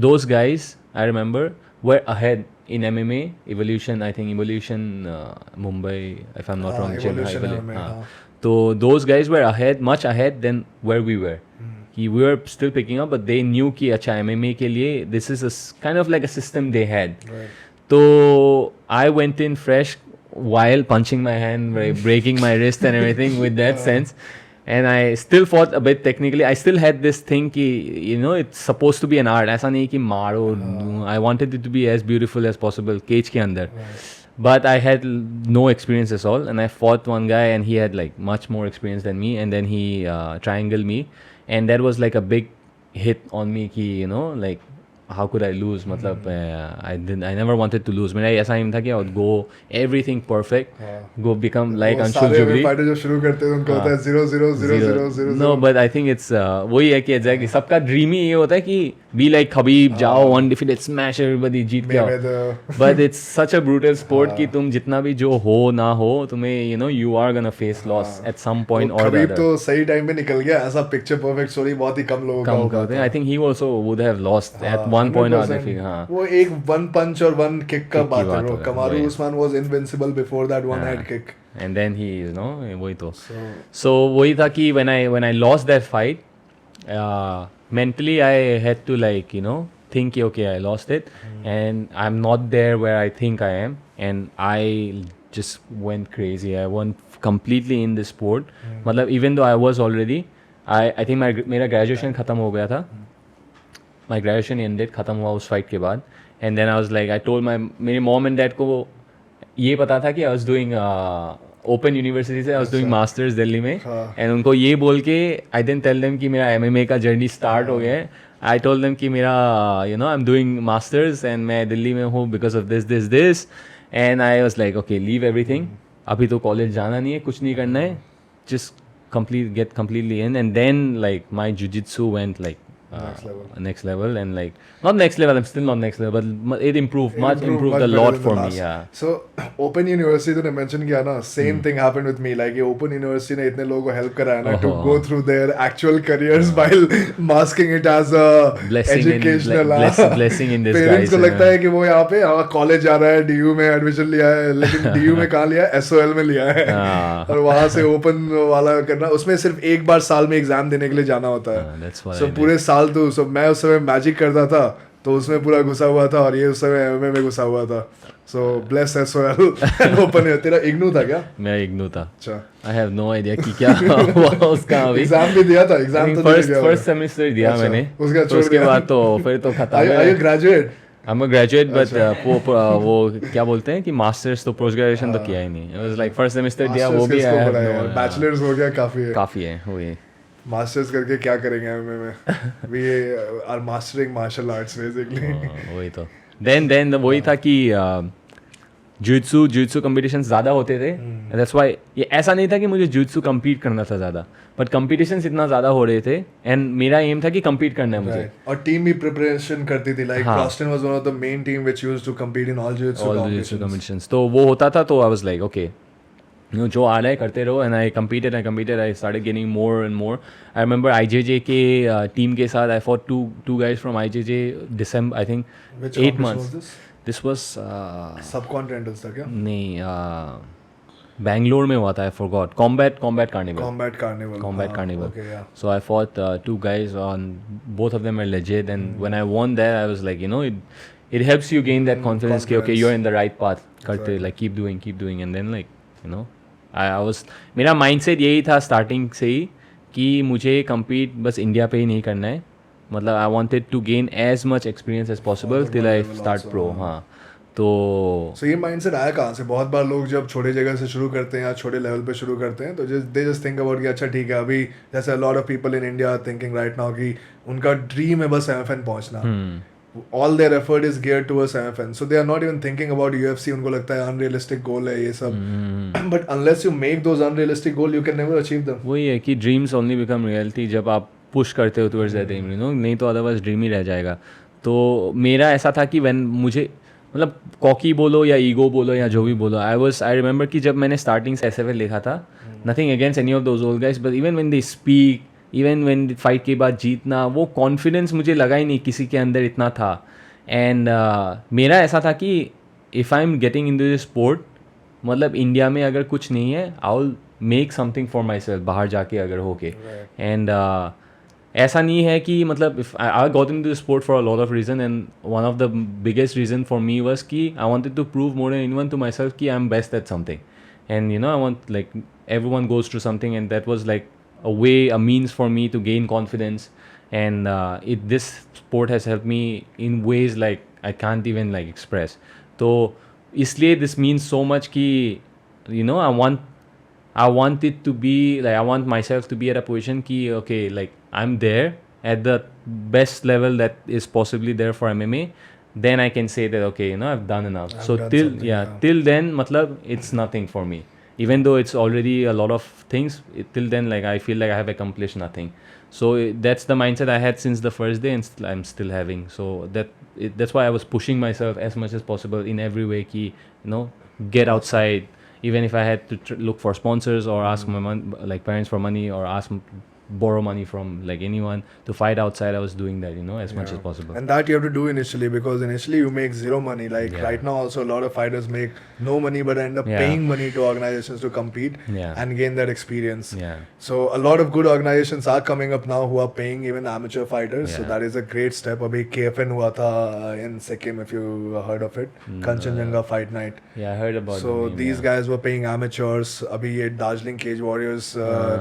those guys I remember were ahead in MMA Evolution. I think Evolution Mumbai if I'm not wrong. Evolution. So those guys were much ahead than where we were. We were still picking up, but they knew कि अच्छा MMA के लिए this is kind of like a system they had. So I went in fresh while punching my hand, breaking my wrist and everything with that sense. And I still fought a bit technically. I still had this thing कि you know it's supposed to be an art. ऐसा नहीं कि मारो. I wanted it to be as beautiful as possible cage के अंदर. But I had no experience at all, and I fought one guy and he had like much more experience than me, and then he triangled me. And that was like a big hit on me कि you know like how could I lose. मतलब I never wanted to lose. मेरा ऐसा aim था कि I would go everything perfect, go become like Anshul Jubli. Fighter जो शुरू करते हैं उनको होता है 0-0-0-0-0. No, but I think it's वही है कि exactly सबका dream ही ये होता है कि be like Khabib, जाओ undefeated, smash everybody, जीत के आओ. But it's such a brutal sport कि तुम जितना भी जो हो ना हो तुम्हें you know you are gonna face loss at some point or the other. Khabib तो सही टाइम पे निकल गया. ऐसा picture perfect story बहुत ही कम लोगों का होगा. I think he also would have lost at one point or other. हाँ वो एक one punch और one kick का बात है. वो Kamaru Usman was invincible before that one head kick. And then he you know वही तो. So वही था कि when I lost that fight, mentally I had to like you know think okay I lost it and I'm not there where I think I am, and I just went crazy. I went completely in this sport. मतलब even though I was already I think मेरा graduation खत्म हो गया था. My graduation ended, खत्म हुआ उस fight के बाद. And then I was like I told मेरे mom and dad को ये पता था कि I was doing open university से I was doing masters Delhi में. And उनको ये बोल के I didn't tell them कि मेरा MMA का जर्नी स्टार्ट हो गया है. I told them कि मेरा you know I'm doing masters and मैं दिल्ली में हूँ because of this. And I was like okay leave everything. अभी तो कॉलेज जाना नहीं है, कुछ नहीं करना है. Just get completely in. And then like my jiu-jitsu went like next level and like not next level, I'm still not next level, but it improved much a lot for me. So open university तूने mention किया ना, same thing happened with me. Like ये open university ने इतने लोगों को help कराया ना to go through their actual careers while masking it as a educational blessing in disguise. Parents को लगता है कि वो यहाँ पे college जा रहा है, DU में admission लिया है, लेकिन DU में कहाँ लिया है, SOL में लिया है. और वहाँ से open वाला करना, उसमें सिर्फ एक बार साल में exam देने के लिए जाना होता है. So पूरे साल तो so मैं उस समय मैजिक करता था तो उसमें पूरा घुसा हुआ था और ये उस समय MMA में घुसा हुआ था. So bless SOL and open है. तेरा इग्नू था क्या? मैं इग्नू था. अच्छा. I have no idea कि क्या हुआ उसका अभी. एग्जाम भी दिया था. एग्जाम तो फर्स्ट सेमेस्टर दिया मैंने. उसके बाद तो फिर तो खत्म. Are you graduate? I'm a graduate, but वो क्या बोलते हैं कि मास्टर्स तो पोस्ट ग्रेजुएशन तो किया ही नहीं. It was like first semester दिया वो भी है. बैचलर्स हो गया काफी है वही. मास्टर्स करके क्या करेंगे एमएमए में? We are mastering martial arts basically. वही तो. Then वही था कि जिujitsu competitions ज़्यादा होते थे. That's why ये ऐसा नहीं था कि मुझे jiujitsu compete करना था ज़्यादा, but competitions इतना ज़्यादा हो रहे थे and मेरा aim था कि compete करना है मुझे. Right. और टीम भी प्रिपरेशन करती थी, like हाँ. Crosstrain was one of the main team which used to compete in all jiu-jitsu All competitions. jiu-jitsu competitions. तो वो होता था तो I was like okay, जो आ रहा है करते रहो. And I competed, I started getting more and more. I remember IJJI के team के साथ I fought two guys from IJJI December, I think. Which 8 competition months. was this? This was Subcontinentals था क्या? नहीं, बैंगलोर में हुआ था. I forgot. Combat Carnival. Combat Carnival. Okay, yeah. So I fought two guys on, both of them are legit, and when I won that I was like, you know, it helps you gain that confidence कि okay, you're in the right path. करते like keep doing, and then like, you know, I was, मेरा mindset यही था starting से ही कि मुझे compete बस India पे ही नहीं करना है. मतलब I wanted to gain as much experience as possible till I start pro. हाँ, तो so ये mindset आया कहाँ से? बहुत बार लोग जब छोटे जगह से शुरू करते हैं या छोटे लेवल पे शुरू करते हैं तो they just think about कि अच्छा ठीक है, अभी जैसे a lot of people in India are thinking right now कि उनका ड्रीम है बस MFN पहुंचना. All their effort is geared towards MFN, so they are not even thinking about UFC. उनको लगता है unrealistic goal है ये सब. But unless you make those unrealistic goal, you can never achieve them. वही है कि dreams only become reality जब आप पुश करते हो towards that aim, you know, नहीं तो अदरवाइज ड्रीम ही रह जाएगा. तो मेरा ऐसा था कि when मुझे मतलब कॉकी बोलो या ईगो बोलो या जो भी बोलो, आई रिमेंबर कि जब मैंने स्टार्टिंग से SFL लिखा था, nothing against any of those old guys, but even when they speak, even when fight के बाद जीतना, वो कॉन्फिडेंस मुझे लगा ही नहीं किसी के अंदर इतना था. एंड मेरा ऐसा था कि if I am getting into this sport, मतलब इंडिया में अगर कुछ नहीं है, I will make something for myself बाहर जाके अगर होके. एंड ऐसा नहीं है कि मतलब if I got into the sport for a lot of reason, and one of the biggest reason for me was कि I wanted to prove more than anyone to my self कि I am best at something. And you know, I want like everyone goes through something, and that was like a way, a means for me to gain confidence. And this sport has helped me in ways like I can't even like express. So isliye this means so much ki, you know, I want it to be like, I want myself to be at a position ki okay, like I'm there at the best level that is possibly there for MMA. Then I can say that okay, you know, I've done enough. So till then matlab it's nothing for me. Even though it's already a lot of things, till then like I feel like I have accomplished nothing. So that's the mindset I had since the first day, and I'm still having. So that's why I was pushing myself as much as possible in every way ki, you know, get outside. Even if I had to look for sponsors or ask my like parents for money, or borrow money from like anyone to fight outside, I was doing that, you know, as much as possible. And that you have to do initially, because initially you make zero money. Like right now also a lot of fighters make no money but end up paying money to organizations to compete and gain that experience. So a lot of good organizations are coming up now who are paying even amateur fighters. So that is a great step. Abhi KFN hua tha in Sikkim, if you heard of it. Kanchenjunga Fight Night. I heard about it. So these guys were paying amateurs. Abhi ye Darjeeling Cage Warriors,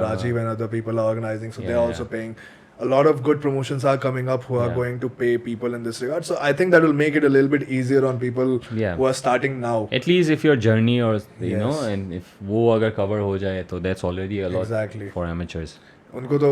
Rajiv and other people are organizing. So they're also paying. A lot of good promotions are coming up who are going to pay people in this regard. So I think that will make it a little bit easier on people who are starting now. At least if your journey, or you know, and if wo agar cover ho jaye, तो that's already a lot for amateurs. उनको तो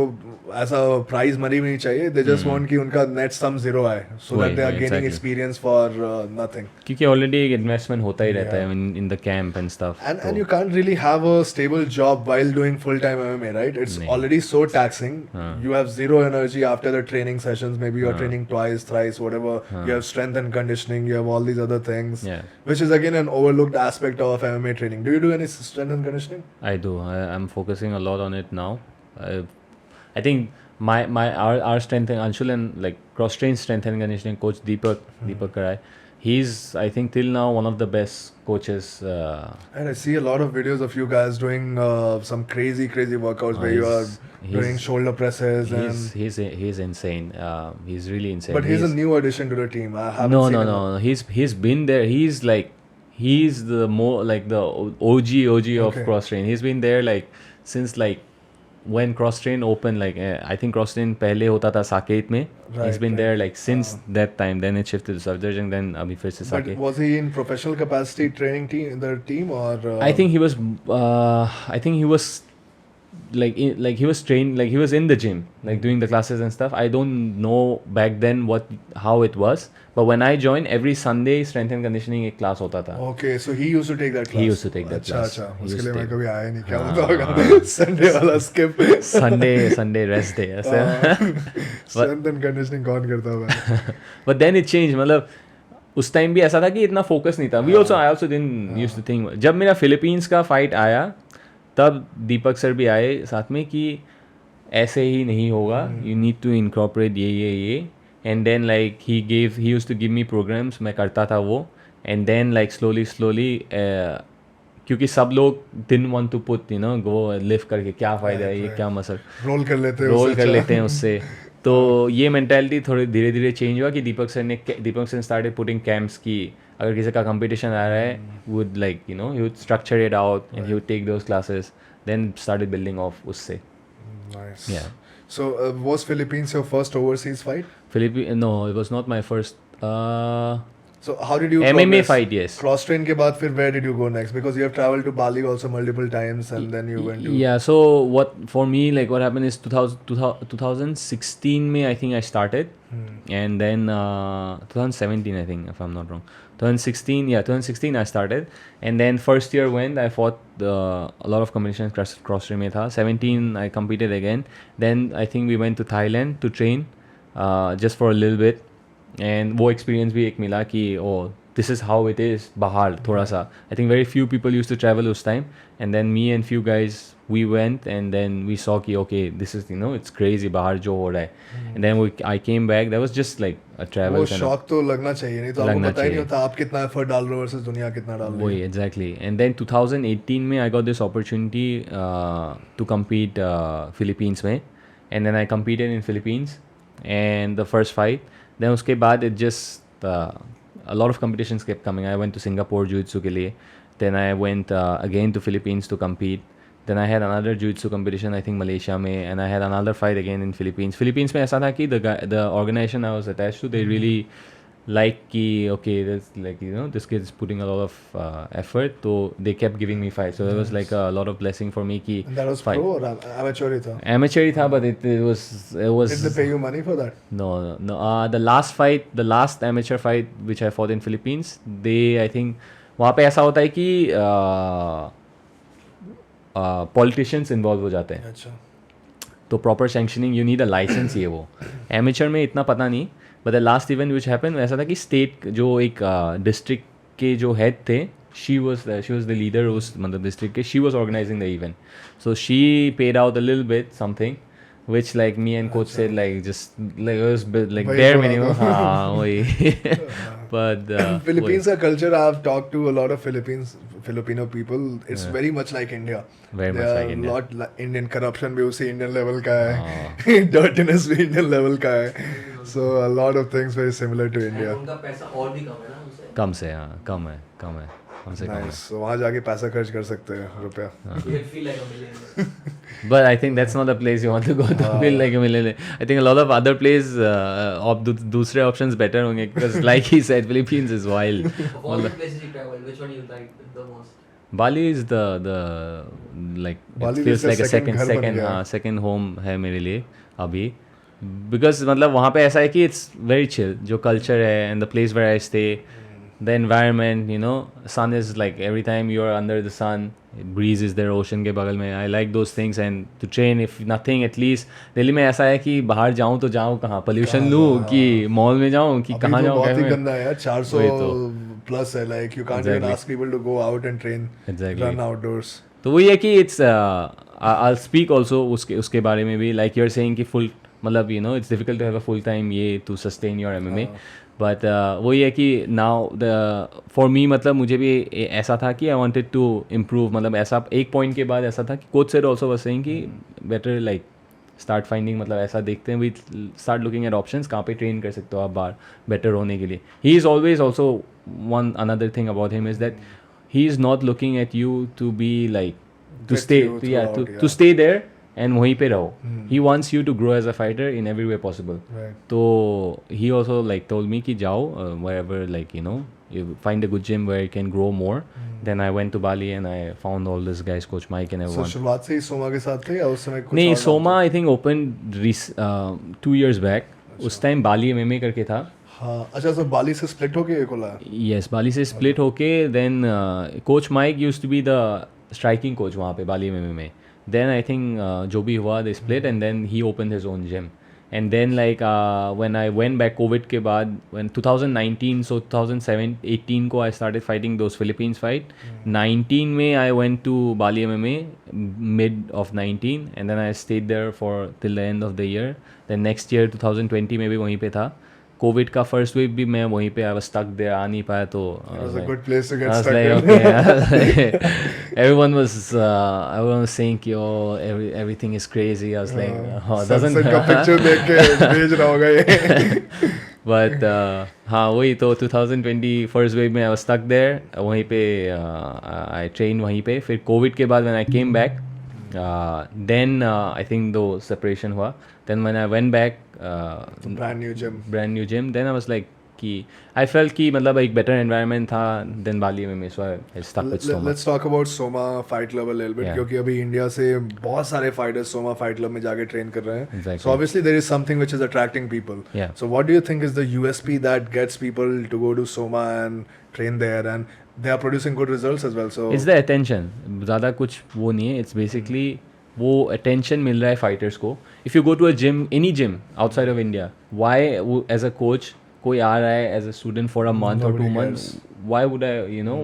ऐसा prize money भी नहीं चाहिए. They just want कि उनका net sum zero आए, so that they are gaining experience for nothing. क्योंकि ऑलरेडी एक इन्वेस्टमेंट होता ही रहता है in the camp and stuff. And you can't really have a stable job while doing full time MMA, right? It's already so taxing. You have zero energy after the training sessions. Maybe you are training twice, thrice, whatever. You have strength and conditioning, you have all these other things, which is again an overlooked aspect of MMA training. Do you do any strength and conditioning? I do. I'm focusing a lot on it now. I think our strength and Anshul and like Crosstrain strength and conditioning coach Deepak Karai, he's I think till now one of the best coaches. And I see a lot of videos of you guys doing some crazy workouts where you are doing shoulder presses. He's insane. He's really insane. But he's a new addition to the team. I haven't seen him. No. He's been there. He's the more like the OG of Crosstrain. He's been there like since like when Crosstrain opened, like I think Crosstrain पहले होता था साकेत में. He's been there like since that time. Then it shifted to Safdarjung. Then अभी फिर से Saket. But was he in professional capacity training team in the team, or? I think he was. like he was trained, like he was in the gym, like doing the classes and stuff. I don't know back then how it was, but when I joined, every Sunday strength and conditioning एक class होता था. Okay, so he used to take that class. He used to take that class. अच्छा, He उसके used लिए to मैं take- कभी आया नहीं, क्या होता होगा Sunday वाला skip. Sunday rest day ऐसे. Strength and conditioning कौन करता है? But then it changed, मतलब उस टाइम भी ऐसा था कि इतना फोकस नहीं था. I also didn't used to think. जब मेरा फिलीपींस का फाइट आया तब दीपक सर भी आए साथ में कि ऐसे ही नहीं होगा, यू नीड टू इनकॉर्पोरेट ये and then like he used to give me programs, मैं करता था वो. एंड देन लाइक स्लोली क्योंकि सब लोग didn't want to put go lift करके क्या फ़ायदा है, ये क्या मसल रोल कर लेते हैं उससे. तो ये मेंटालिटी थोड़ी धीरे धीरे चेंज हुआ कि Deepak sir started putting camps की अगर किसी का कंपटीशन आ रहा है would like he would structure it out and he would take those classes, then started building off उससे. Nice. Yeah. So was Philippines your first overseas fight? No, it was not my first. So how did you MMA progress? fight, yes. Cross-train के बाद फिर where did you go next? Because you have traveled to Bali also multiple times and then you went to... Yeah, so what for me, like what happened is 2016 में I think I started, and then 2017 I think, if I'm not wrong. 2016 I started, and then first year went, I fought a lot of competitions, cross-train में था. 17 I competed again. Then I think we went to Thailand to train just for a little bit. And वो experience भी एक मिला कि this is how it is बाहर थोड़ा सा. I think very few people used to travel उस time, and then me and few guys we went and then we saw कि okay this is it's crazy बाहर जो हो रहा है. And then I came back. That was just like a travel. वो शौक तो लगना चाहिए, नहीं तो आपको पता ही नहीं होता आप कितना एफर्ट डाल रहे हो versus दुनिया कितना डाल रही है. वही exactly. And then 2018 में I got this opportunity to compete Philippines में, and then I competed in Philippines and the first fight. Then उसके बाद it just a lot of competitions kept coming. I went to Singapore jiu-jitsu के लिए. Then I went again to Philippines to compete. Then I had another jiu-jitsu competition I think Malaysia में, and I had another fight again in Philippines. Philippines में ऐसा था कि the organization I was attached to, they really like कि okay that's like this kid is putting a lot of effort, so they kept giving me fights. So there was like a lot of blessing for me कि And that was fight. pro or amateur ही था? Amateur ही था, but it was Did they pay you money for that? No. The last amateur fight which I fought in Philippines, I think वहाँ पे ऐसा होता है कि politicians involved हो जाते हैं. अच्छा. तो proper sanctioning you need a license ये वो. Amateur में इतना पता नहीं. But the last event which happened ऐसा था कि state जो एक district के जो head थे, she was the leader उस मतलब district के, she was organizing the event. So she paid out a little bit something, which like me and coach said like just like it was like bare minimum. हाँ वही. But Philippines का culture, I've talked to a lot of Filipino people. It's very much like India. Very much like India. Lot Indian corruption भी उसी Indian level का है. Dirtiness भी Indian level का है. So a lot of things very similar to India. उनका पैसा और भी कम है ना उनसे. कम से हाँ कम है हमसे कम है. Nice. So वहाँ जाके पैसा खर्च कर सकते हैं रुपया. You'll feel like a millionaire. But I think that's not the place you want to go to feel like a millionaire. I think a lot of other places दूसरे options better होंगे because like he said Philippines is wild. Of all the places you traveled, which one you liked the most? Bali is the like Bali it feels जैसे like a second घर बन गया. second home है मेरे लिए अभी. Because मतलब वहाँ पे ऐसा है कि it's very chill जो culture है and the place where I stay, the environment, sun is like every time you're under the sun, breeze is there ocean के बगल में. I like those things, and to train if nothing at least Delhi में ऐसा है कि बाहर जाऊँ तो जाऊँ कहाँ, pollution लूँ कि mall में जाऊँ कि कहाँ जाऊँ. बहुत ही गंदा है यार. 400 plus है, like you can't even Exactly. ask people to go out and train, Exactly. run outdoors. तो वही है कि it's I'll speak also उसके बारे में भी, like you're saying कि full मतलब it's difficult to have a full time ये to sustain your MMA. But वही है कि now for me मतलब मुझे भी ऐसा था कि I wanted to improve. मतलब ऐसा एक point के बाद ऐसा था कि coach said also was saying कि better like start finding, मतलब ऐसा देखते हैं we start looking at options कहाँ पे train कर सकते हो आप बाहर better होने के लिए. He is always also another thing about him is that he is not looking at you to be like to With stay you yeah throughout, to stay there and वहीं पे रहो. He wants you to grow as a fighter in every way possible. Right. तो he also like told me कि जाओ wherever like you know you find a good gym where you can grow more. Then I went to Bali and I found all these guys, Coach Mike and So everyone. शुरुआत से ही सोमा के साथ थे या उस समय कुछ नहीं, और नाम सोमा था? I think open 2 years back. उस टाइम बाली MMA करके था. हाँ अच्छा, so बाली से स्प्लिट होके ये खोला है? यस, बाली से स्प्लिट होके then coach Mike used to be the striking coach वहाँ पे बाली MMA में. देन आई थिंक जो भी हुआ they split and then he open his own gym. And then like when I went back covid के बाद when 2019 so 2018 को I started fighting those Philippines fight. 19 में I went to Bali MMA mid of 19 and then I stayed there for till the end of the year. Then next year 2020 में भी वहीं पे था. Covid का first wave भी मैं वहीं पे आई वाज स्टक देयर, आ नहीं पाया. तो It was a good place to I get was stuck like, in. okay. everyone was saying कि oh everything is crazy. I was like oh doesn't Sunset का picture देख के भेज रहा होगा ये. but हाँ वही तो 2020 फर्स्ट वेव में आई वाज स्टक देयर. वहीं पे आई ट्रेन वहीं पे. फिर कोविड के बाद when I came back then I think दो separation हुआ. then when I went back brand new gym then I was like कि I felt कि मतलब एक better environment था than Bali में. so I stuck with Soma. Let's talk about Soma Fight Club a little bit. Yeah. क्योंकि अभी India से बहुत सारे fighters Soma Fight Club में जाके train कर रहे हैं. Exactly. So obviously there is something which is attracting people. Yeah. So what do you think is the USP that gets people to go to Soma and train there, and they are producing good results as well? So It's the attention. ज़्यादा कुछ वो नहीं है. It's basically वो attention मिल रहा है fighters को. If you go to a gym, any gym outside of India, why as a coach कोई आ रहा है as a student for a month or 2 Nobody months, why would I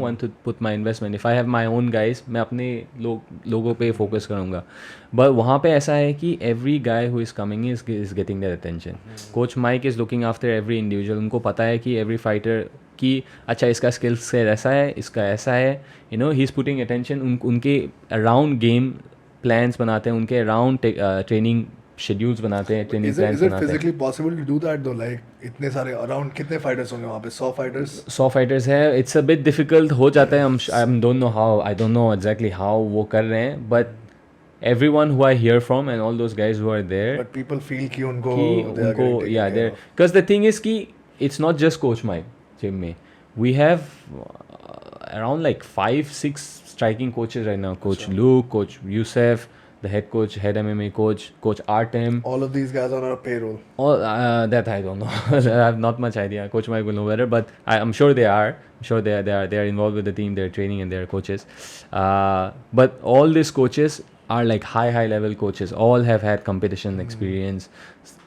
want to put my investment? If I have my own guys, मैं अपने लोगों पे focus करूँगा. But वहाँ पे ऐसा है कि every guy who is coming is getting their attention. Coach Mike is looking after every individual. उनको पता है कि every fighter कि अच्छा इसका skill set ऐसा है, इसका ऐसा है. He's putting attention. उनके around game plans बनाते हैं, उनके अराउंड ट्रेनिंग शेड्यूल्स बनाते हैं, ट्रेनिंग प्लान्स बनाते हैं. Is it physically possible to do that though? Like इतने सारे अराउंड कितने फाइटर्स होंगे वहाँ पे? 100 फाइटर्स? 100 फाइटर्स है. इट्स अ बिट डिफिकल्ट हो जाता है. आई don't know how, I don't know exactly how वो कर रहे हैं. But everyone who I hear from and all those guys who are there, But people feel कि उनको yeah, they're because the thing is कि it's not just Coach Mike gym में. We have around like 5-6 striking coaches right now. Coach Luke, Coach Youssef, the head coach, head MMA coach, Coach Artem. all of these guys are on a payroll. All that I don't know. I have not much idea. Coach Mike will know better, but I'm sure they are. I'm sure they are involved with the team. They're training and they're coaches. But all these coaches are like high level coaches. All have had competition experience.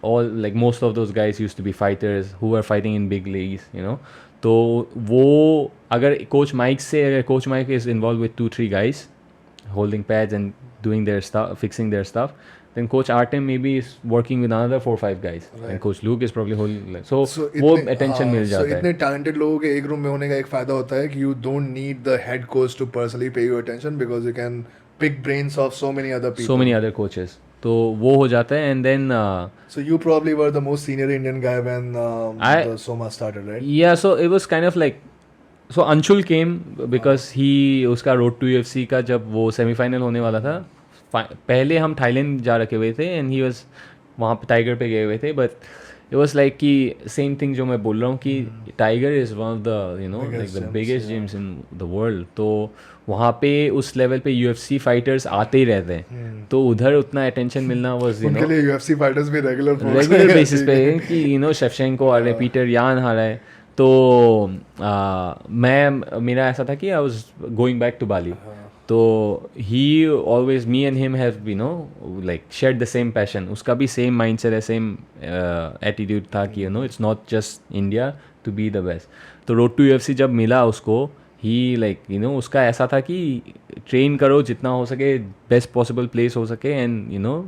All like most of those guys used to be fighters who are fighting in big leagues. तो वो अगर coach Mike से अगर coach Mike is involve with 2-3 guys holding pads and doing their stuff, fixing their stuff, then Coach Artem maybe is working with another 4-5 guys, Right. and Coach Luke is probably holding. So इतने- वो attention मिल so जाता इतने है. talented लोगों के एक room में होने का एक फायदा होता है कि you don't need the head coach to personally pay you attention because you can pick brains of so many other people. So many other coaches. तो वो हो जाता है and then So you probably were the most senior Indian guy when I- the Soma started, right? yeah, so it was kind of like, so Anshul came because he उसका road to UFC का जब वो semi-final होने वाला था, पहले हम Thailand जा रखे हुए थे and he was वहाँ पे टाइगर पे गए हुए थे. but it was like कि same thing जो मैं बोल रहा हूँ कि tiger is one of the like the gyms, biggest yeah. gyms in the world. तो वहाँ पे उस लेवल पे UFC फाइटर्स आते ही रहते हैं. तो उधर उतना अटेंशन मिलना was उनके लिए UFC fighters भी regular folks रेगुलर हैं। बेसिस पे कि शेफचेंको आ रहे, पीटर यान आ रहा है. तो मेरा ऐसा था कि I was going back to Bali. तो he always me and him have like shared the same passion. उसका भी सेम माइंडसेट है, सेम एटीट्यूड था कि it's not just India to be the best. तो रोड टू UFC जब मिला उसको, ही लाइक उसका ऐसा था कि ट्रेन करो जितना हो सके, बेस्ट पॉसिबल प्लेस हो सके, एंड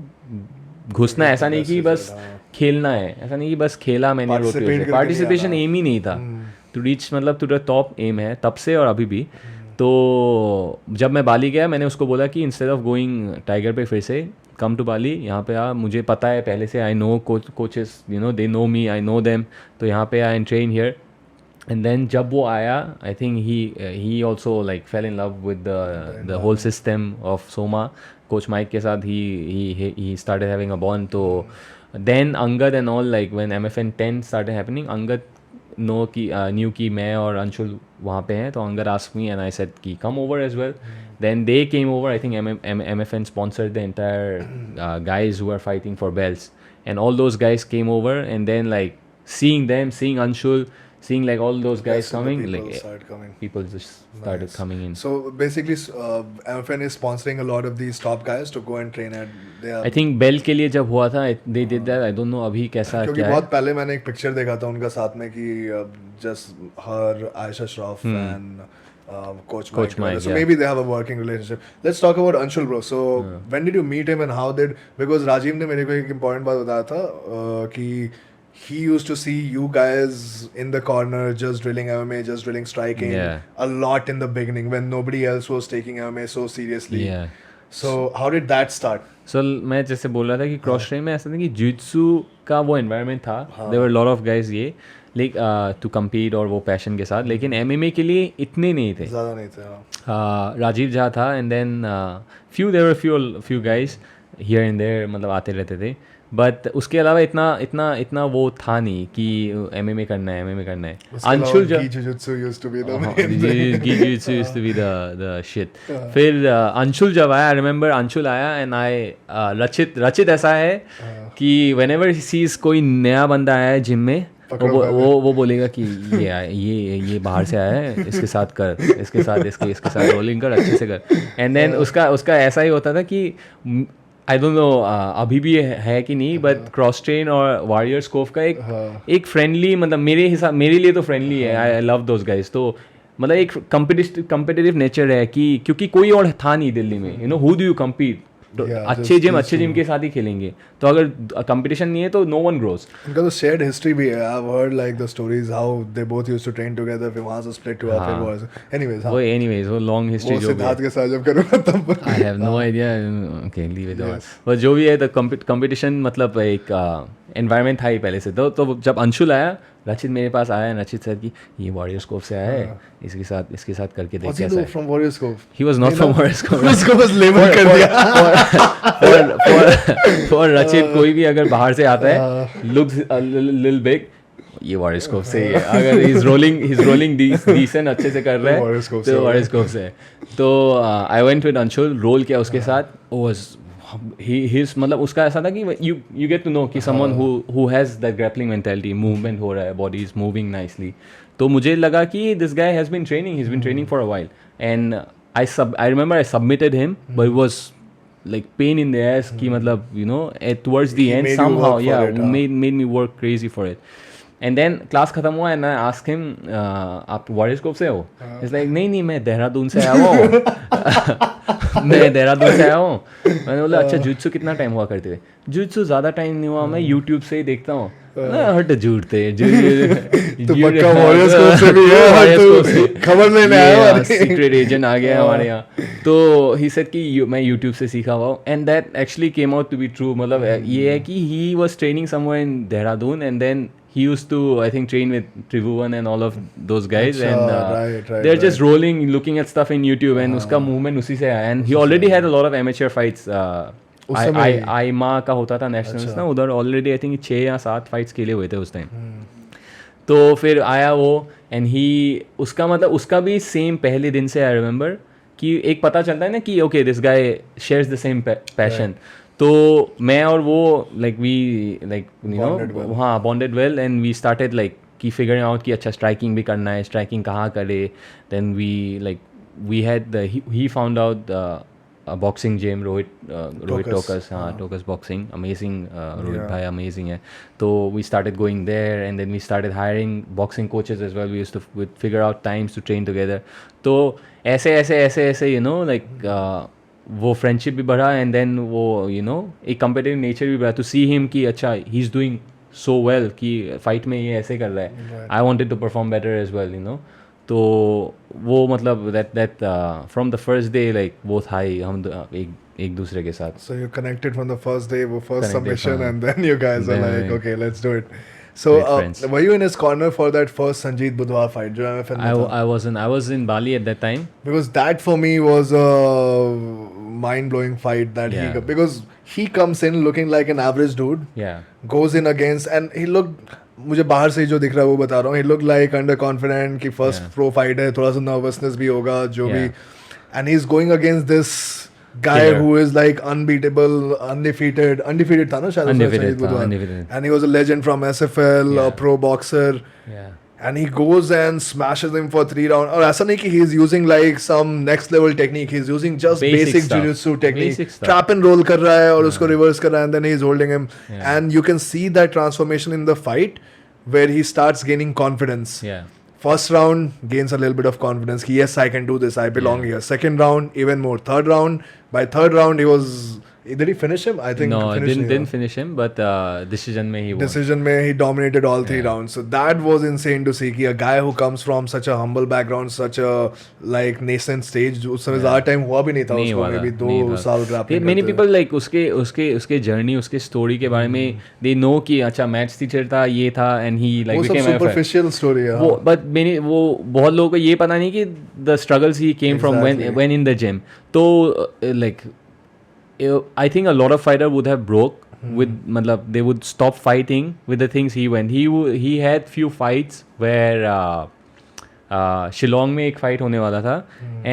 घुसना. ऐसा नहीं कि बस खेलना है, ऐसा नहीं कि बस खेला मैंने रोड टू. पार्टिसिपेशन एम ही नहीं था. टू रीच मतलब टू द टॉप एम है तब से और अभी भी. तो जब मैं बाली गया मैंने उसको बोला कि इंस्टेड ऑफ गोइंग टाइगर पे फिर से कम टू बाली, यहाँ पे आ, मुझे पता है पहले से, I know coaches, they know me, I know them. तो यहाँ पे I and train here. And then जब वो आया, I think he also like fell in love with the whole system of Soma. Coach Mike के साथ he started having a bond. तो then Angad and all, like when MFN 10 started happening, Angad knew कि मैं और अंशुल वहाँ पे हैं, तो Angad asked me and I said कि come over as well. Then they came over. I think MFN sponsored the entire guys who were fighting for belts, and all those guys came over, and then like seeing them, seeing Anshul, seeing like all those guys coming, people just started coming in. So basically, MFN is sponsoring a lot of these top guys to go and train at their. I think belt के लिए जब हुआ था, they did that. I don't know अभी कैसा क्योंकि क्या है. बहुत पहले मैंने एक पिक्चर देखा था उनका साथ में कि just her, Aisha Shroff and Coach Mike. So yeah. maybe they have a working relationship. Let's talk about Anshul, bro. So when did you meet him and how did? Because Rajiv ने मेरे को एक important बात बताया था कि he used to see you guys in the corner just drilling MMA, just drilling striking a lot in the beginning when nobody else was taking MMA so seriously. Yeah. So how did that start? So मैं जैसे बोल रहा था कि cross train में ऐसा था कि जिujitsu का वो एनवायरनमेंट था. There were a lot of guys ये लाइक टू कम्पीट और वो पैशन के साथ, लेकिन MMA के लिए इतने नहीं थे, ज़्यादा नहीं थे. राजीव झा था and then few guys here and there, मतलब आते रहते थे, बट उसके अलावा इतना वो था नहीं कि MMA करना है. Anshul jiujitsu used to be the main jiujitsu used to be the shit. फिर अंशुल जब आया, I remember अंशुल आया एंड रचित ऐसा है कि whenever he sees कोई नया बंदा आया है जिम में, वो बोलेगा कि ये बाहर से आया है, इसके साथ रोलिंग कर, अच्छे से कर. एंड देन उसका ऐसा ही होता था कि आई डोंट नो अभी भी है कि नहीं, बट क्रॉस ट्रेन और वॉरियर स्कोप का एक फ्रेंडली, मतलब मेरे लिए तो फ्रेंडली है. I love those guys. तो मतलब एक कम्पिटिटिव नेचर है कि क्योंकि कोई और था नहीं दिल्ली में, you know, who do you compete. तो अच्छे जिम के साथ ही खेलेंगे, तो अगर कंपटीशन नहीं है तो नो वन ग्रोस. उनका तो शेयर्ड हिस्ट्री भी है. I have heard like the stories how they both used to train together, फिर वहां से स्प्लिट हुआ, फिर वो एनीवेज वो लॉन्ग हिस्ट्री जो सिद्धार्थ के साथ जब करूंगा तब I have no idea. Okay, leave it on. But जो भी है द कंपटीशन, मतलब एक एनवायरनमेंट था ही पहले से. तो जब अंशुल आया, रचित मेरे पास आया, रचित सर कि ये वॉरियर स्कोप से आया है, इसके साथ करके देख कैसा है. From warrior scope. He was not from warrior scope. उसको बस लेबल कर दिया. फॉर रचित कोई भी अगर बाहर से आता है, लुक्स अ लिटिल बिग, ये वॉरियर स्कोप से ही है. अगर ही इज रोलिंग डिसेंट अच्छे से कर रहा है तो वॉरियर स्कोप से है. तो I went with Anshul, roll किया उसके साथ. He's मतलब उसका ऐसा था कि you get to know कि someone who has that grappling mentality, movement हो रहा है, body is moving nicely. तो मुझे लगा कि this guy has been training for a while, and I remember I submitted him, but it was like pain in the ass कि मतलब, you know, towards the end somehow made me work crazy for it. And then class खत्म हुआ and I asked him, आप warrior scope से हो? He's like, नहीं मैं देहरादून से आया हूँ. मैंने बोला अच्छा, जिujitsu कितना टाइम हुआ करते थे? जिujitsu ज़्यादा टाइम नहीं हुआ, मैं यूट्यूब से ही देखता हूँ. हट झूठते तो पक्का वॉरियर स्कोप से भी है, खबर लेने आया, सीक्रेट एजेंट आ गया हमारे यहाँ. तो ही सेड कि मैं यूट्यूब से सीखा हुआ, and that actually came out to be true. मतलब ये है कि he was training somewhere in Dehradun, and then he used to, I think, train with Tribhuvan and all of those guys, and they're just rolling, looking at stuff in YouTube, and uska movement usi se aaya. And he already had a lot of amateur fights. IMA का होता था nationals ना, उधर already I think 6 या 7 fights खेले हुए थे उस time. तो फिर आया वो, and he उसका मतलब उसका भी same पहले दिन से I remember कि एक पता चलता है ना कि okay, this guy shares the same passion. तो मैं और वो bonded well, and we started like कि figuring out कि अच्छा स्ट्राइकिंग भी करना है, स्ट्राइकिंग कहाँ करे. Then we had he found out a boxing gym, Rohit Tokas, Tokas boxing, amazing. Rohit bhai amazing है. तो we started going there, and then we started hiring boxing coaches as well. We used to figure out times to train together. तो ऐसे you know, like वो friendship भी बढ़ा, and then वो you know एक competitive nature भी बढ़ा. To see him कि अच्छा he is doing so well कि फाइट में ये ऐसे कर रहा है, I wanted to perform better as well, you know. तो वो मतलब that from the first day like वो था ही हम एक दूसरे के साथ. So you connected from the first day, वो first submission, and then you guys are like okay, let's do it. So were you in his corner for that first Sanjeet Budhwar fight? जो MFN में था? I was in Bali at that time. Because that for me was mind-blowing fight that Yeah. because he comes in looking like an average dude, Yeah. goes in against, and he looked, मुझे बाहर से जो दिख रहा है वो बता रहा हूँ, he looked like under confident कि first Yeah. pro fight है, थोड़ा सा nervousness भी होगा जो भी, Yeah. and he's going against this guy Killer. who is like unbeatable, undefeated था ना शायद उसका Undefeated शहीद था, बुधवार, undefeated. and he was a legend from SFL, a Yeah. pro boxer. Yeah. And he goes and smashes him for 3 rounds. और ऐसा नहीं कि he's using like some next level technique. He's using just basic stuff. jiu-jitsu technique. Basic stuff. Trap and roll कर रहा है और उसको reverse कर रहा है, and then he's holding him. Yeah. And you can see that transformation in the fight where he starts gaining confidence. Yeah. First round gains a little bit of confidence. Yes, I can do this. I belong Yeah. here. Second round, even more. Third round, by third round he was. Did he finish him? I think No, finished him, didn't finish him, but decision में he won. Decision में he dominated all 3 Yeah. rounds. So that was insane to see कि a guy who comes from such a humble background, such a like nascent stage, उस समय ज़्यादा time हुआ भी नहीं था नहीं उसको, हुआ था, maybe नहीं 2 हुआ। साल grappling Many करते people like उसके journey, उसके story के बारे में they know कि अच्छा match teacher था, ये था, and he like वो सब became a superficial story है. वो but वो बहुत लोगों को ये पता नहीं कि the struggles he came from Exactly. when in the gym. तो like I think a lot of fighter would have broke with मतलब they would stop fighting with the things he went. He had few fights where Shillong में एक fight होने वाला था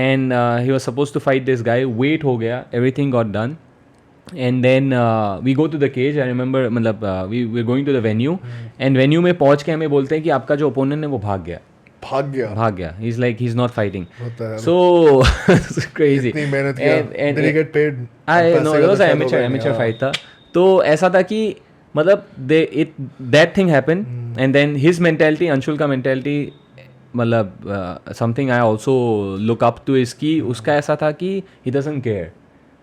and he was supposed to fight this guy. Wait हो गया, everything got done. And then we go to the cage. I remember मतलब we're going to the venue and venue में पहुंच के हमें बोलते हैं कि आपका जो opponent है वो भाग गया. He's like he's not fighting. What the hell? So it's crazy. इतनी मेहनत किया. Did he get paid? No, it was an amateur fight था. तो ऐसा था कि मतलब that thing happened and then his mentality, Anshul का mentality मतलब something I also look up to is कि उसका ऐसा था कि he doesn't care.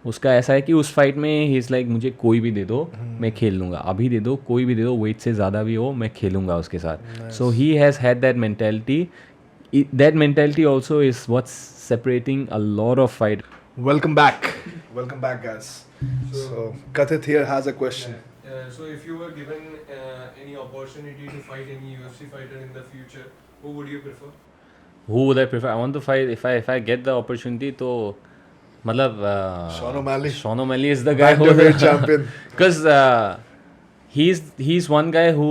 उसका ऐसा है कि उस फाइट में ही इज़ लाइक मुझे कोई भी दे दो मैं खेल लूँगा, अभी दे दो, कोई भी दे दो, वेट से ज़्यादा भी हो मैं खेलूँगा उसके साथ. So he has had that mentality also is what's separating a lot of fight. Welcome back, guys. So Kathit here has a question. So if you were given any opportunity to fight any UFC fighter in the future, who would you prefer? Who would I prefer? I want to fight if I get the opportunity तो मतलब Sean O'Malley is the guy who Bantamweight champion. because he's one guy who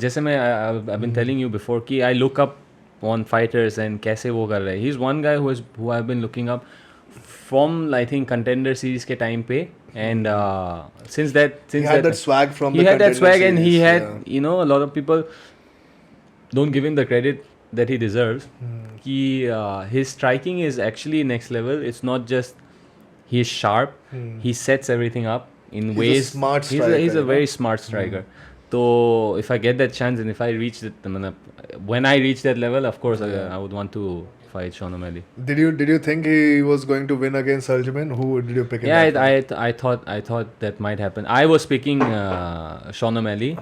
जैसे मैं I've been telling you before कि I look up on fighters and कैसे वो कर रहे हैं. He's one guy who I've been looking up from I think contender series के time पे and since He had that swag from he the had that Contender swag and he series, had yeah. you know a lot of people don't give him the credit that he deserves. कि his striking is actually next level. It's not just he's sharp. He sets everything up in He's a ways. smart striker, He's a you very know? smart striker. So if I get that chance and if I reach when I reach that level, of course I would want to fight Sean O'Malley. Did you think he was going to win against Aljamain? Who did you pick? In Yeah, that fight? I thought that might happen. I was picking Sean O'Malley,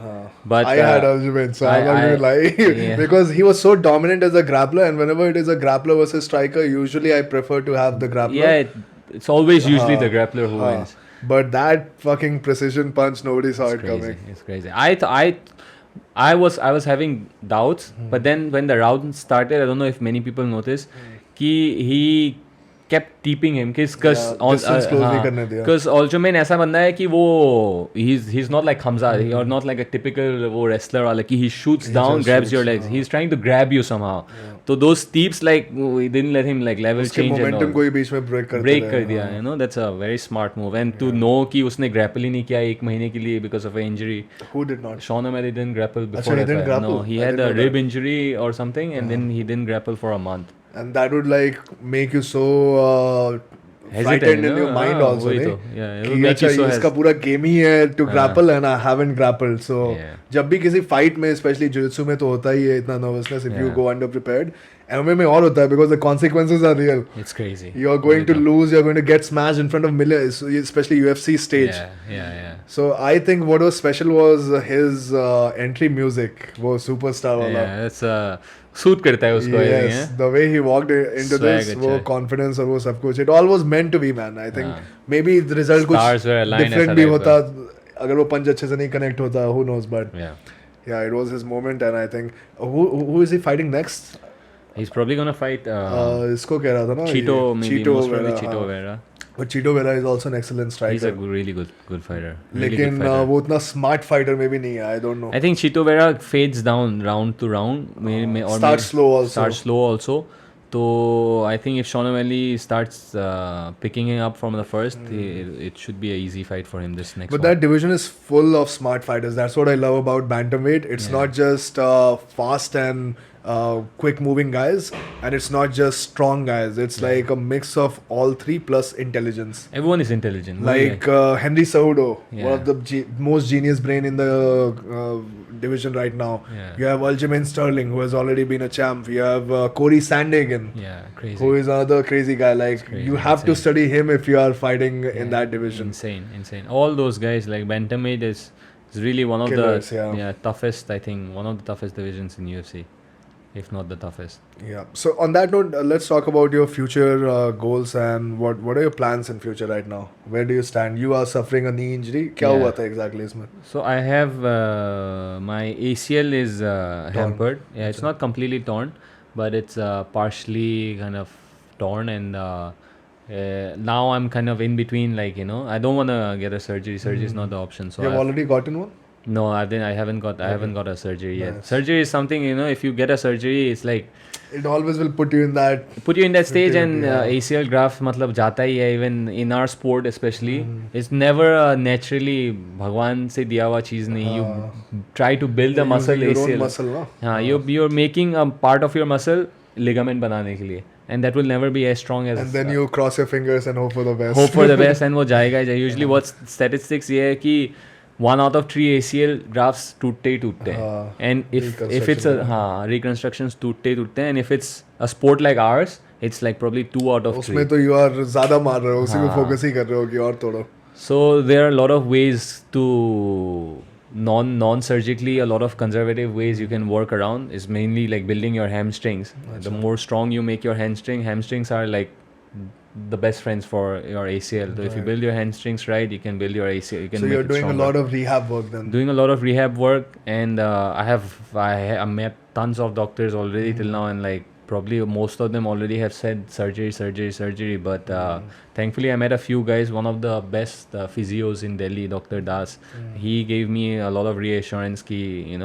but I had Aljamain, so I'm not going to lie. yeah. Because he was so dominant as a grappler, and whenever it is a grappler versus striker, usually I prefer to have the grappler. Yeah, it's always usually the grappler who wins. But that fucking precision punch, nobody saw it It's crazy. coming. It's crazy. I was having doubts, but then when the round started, I don't know if many people noticed, he kept teeping him because distance close नहीं करने दिया. because Aljamain ऐसा बंदा है कि वो he's not like Hamza or not like a typical वो wrestler वाला कि he shoots down, just grabs your shoots, legs. He's trying to grab you somehow. So those teeps like he didn't let him like level उसके change and momentum all. को ही बीच में break करते break रहे. कर दिया, you know, that's a very smart move. And to know कि उसने grapple ही नहीं किया 1 महीने के लिए because of an injury. Who did not? Sean O'Malley didn't grapple before Actually, he that didn't fight. grapple? No, he I had didn't a know rib that. injury or something, and then he didn't grapple for a month. And that would like make you so Hesitant, frightened you in know? your mind also. वही नहीं? तो, yeah, it कि would make you अच्छा so इसका पूरा game ही है to grapple and I haven't grappled. So Yeah. जब भी किसी fight में, especially jiu-jitsu में तो होता ही है इतना nervousness if you Yeah. go underprepared. MMA में और होता है because the consequences are real. It's crazy. You're going to वही तो. lose. You're going to get smashed in front of millions, especially UFC stage. Yeah. So I think what was special was his entry music. वो superstar वाला. Yeah, it's suit करता है उसको. Yes, the way he walked into Swag this, अच्छा वो है. confidence और वो सब कुछ, it all was meant to be, man. I think maybe the result कुछ Stars were aligned different ऐसा भी type होता अगर वो पंच अच्छे से नहीं connect होता, who knows, but Yeah, it was his moment and I think who is he fighting next? he's probably gonna fight इसको कह रहा था ना Cheeto, ये, maybe Cheeto most probably वगैरह, Cheeto हाँ. Vera. But Chito Vera is also an excellent striker. He's a really good fighter. Really लेकिन good fighter. वो उतना smart fighter में भी नहीं है. I don't know. I think Chito Vera fades down round to round. Starts slow also. Starts slow also. So I think if Sean O'Malley starts picking him up from the first, it should be an easy fight for him this next But one. that division is full of smart fighters. That's what I love about bantamweight. It's Yeah. not just fast and quick moving guys, and it's not just strong guys. It's like a mix of all three plus intelligence. Everyone is intelligent. Like Henry Cejudo, Yeah. one of the most genius brain in the division right now. Yeah. You have Aljamain Sterling, who has already been a champ. You have Corey Sandhagen, Yeah, crazy. who is another crazy guy. Like crazy, you have to insane. study him if you are fighting in Yeah, that division. Insane. All those guys, like bantamweight is really one of Killers, the yeah. toughest. I think one of the toughest divisions in UFC, if not the toughest. Yeah. So on that note, let's talk about your future goals and what are your plans in future right now? Where do you stand? You are suffering a knee injury. क्या Yeah. हुआ था exactly इसमें? So I have my ACL is hampered. Yeah, it's not completely torn, but it's partially kind of torn, and now I'm kind of in between. Like I don't want to get a surgery. Surgery is not the option. So You've already gotten one? no, I haven't got a surgery yet. Nice. Surgery is something if you get a surgery, it's like It always will put you in that. stage, and yeah. ACL graft मतलब जाता ही है. Even in our sport especially, it's never a naturally भगवान से दिया हुआ चीज नहीं. You try to build a muscle Using your own ACL. muscle, no? हाँ, you're making a part of your muscle ligament बनाने के लिए, and that will never be as strong as. And then you cross your fingers and hope for the best. hope for the best, and वो जाएगा ही जाएगा. Usually what statistics ये है कि 1 out of 3 ACL grafts टूटते ही टूटते हैं. And if it's a reconstructions टूटते ही टूटते हैं, and if it's a sport like ours, it's like probably 2 out of 3. उसमें तो you are ज़्यादा मार रहे हो, उसी में focus ही कर रहे हो कि और तोड़ो. So there are a lot of ways to non-surgically, a lot of conservative ways you can work around. Is mainly like building your hamstrings. The more strong you make your hamstrings are like the best friends for your ACL. So if you build your hamstrings right, you can build your ACL. You can So make you're it doing a stronger. lot of rehab work then. Doing a lot of rehab work, and I met tons of doctors already till now, and like probably most of them already have said surgery. But thankfully, I met a few guys. One of the best physios in Delhi, Dr. Das. He gave me a lot of reassurance. Ki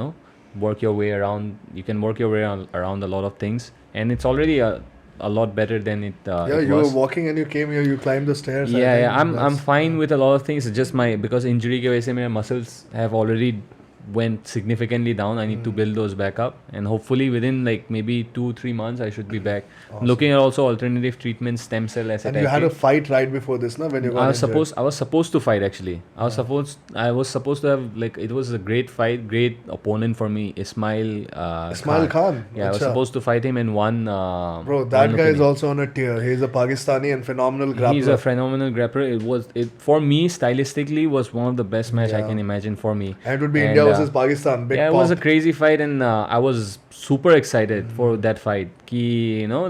work your way around. You can work your way around a lot of things, and it's already a lot better than it Yeah, it you was. were walking and you came here, you climbed the stairs. I Yeah, think I'm that's- fine with a lot of things. It's just because injury की वजह से मेरे muscles have already went significantly down. I need to build those back up, and hopefully within like maybe 2-3 months I should be back. Looking at also alternative treatments, stem cell, And you had a fight right before this, na? When you got I was injured. supposed to fight actually. I was supposed to have like it was a great fight, great opponent for me, Ismail Ismail Khan. Yeah, I was Acha. supposed to fight him in one. Bro, that guy is also on a tier. He's a Pakistani and phenomenal grappler. He's a phenomenal grappler. It for me stylistically was one of the best match I Yeah. can imagine for me. And it would be And, India versus Pakistan. Big Yeah, it pop. was a crazy fight, and I was super excited for that fight. Ki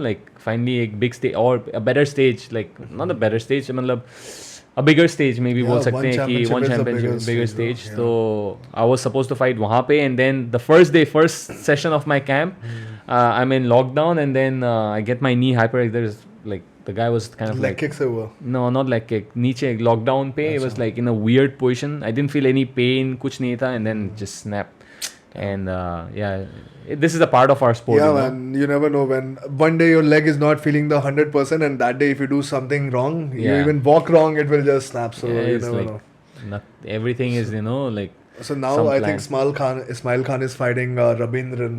like finally a big stage or a better stage, like not a better stage, मतलब a bigger stage maybe Yeah, बोल सकते one हैं कि championship one is the championship, biggest bigger stage, stage. yeah. So I was supposed to fight वहाँ पे, and then the first session of my camp, I'm in lockdown, and then I get my knee hyper. There's like the guy was kind of leg like kick से हुआ. no, not leg kick. नीचे lockdown पे, it was like in a weird position. I didn't feel any pain, कुछ नहीं था, and then just snap. And this is a part of our sport. Yeah, you know? man. You never know when one day your leg is not feeling the 100%, and that day if you do something wrong, you Yeah. even walk wrong, it will just snap. So Yeah, you it's never like know. everything is like So now some I plan. think Ismail Khan is fighting Rabindra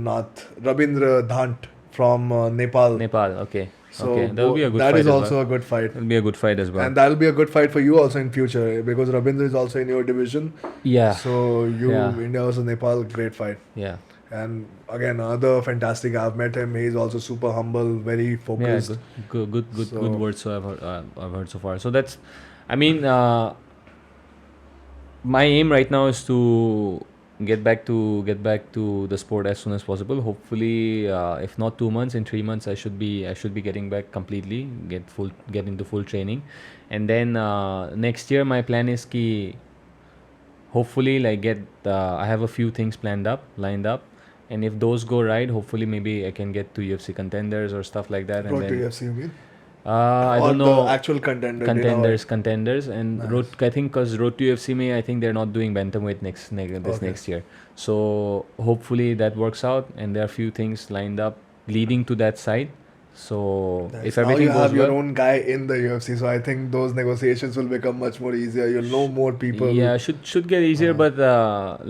Dhant from Nepal. Nepal. Okay. So okay, that'll be a good that fight is as also well. a good fight. It'll be a good fight as well. And that'll be a good fight for you also in future because Rabindra is also in your division. yeah. So Yeah. India versus Nepal, great fight. yeah. And again, another fantastic. I've met him. He's also super humble, very Yeah. focused. Good So- words. So I've heard so far. So that's, I mean, my aim right now is to get back to the sport as soon as possible. Hopefully, if not 2 months, in 3 months I should be getting back completely, get into full training, and then next year my plan is ki hopefully like I have a few things lined up, and if those go right, hopefully maybe I can get to UFC contenders or stuff like that, and Brought to then UFC, you mean? I or don't know. the actual contender? Contenders, and Nice. I think because Road to UFC में I think they're not doing bantamweight Okay. next year. So hopefully that works out, and there are few things lined up leading to that side. So Nice. if Now everything you goes have your well, own guy in the UFC, so I think those negotiations will become much more easier. You'll know more people. yeah, should get easier. But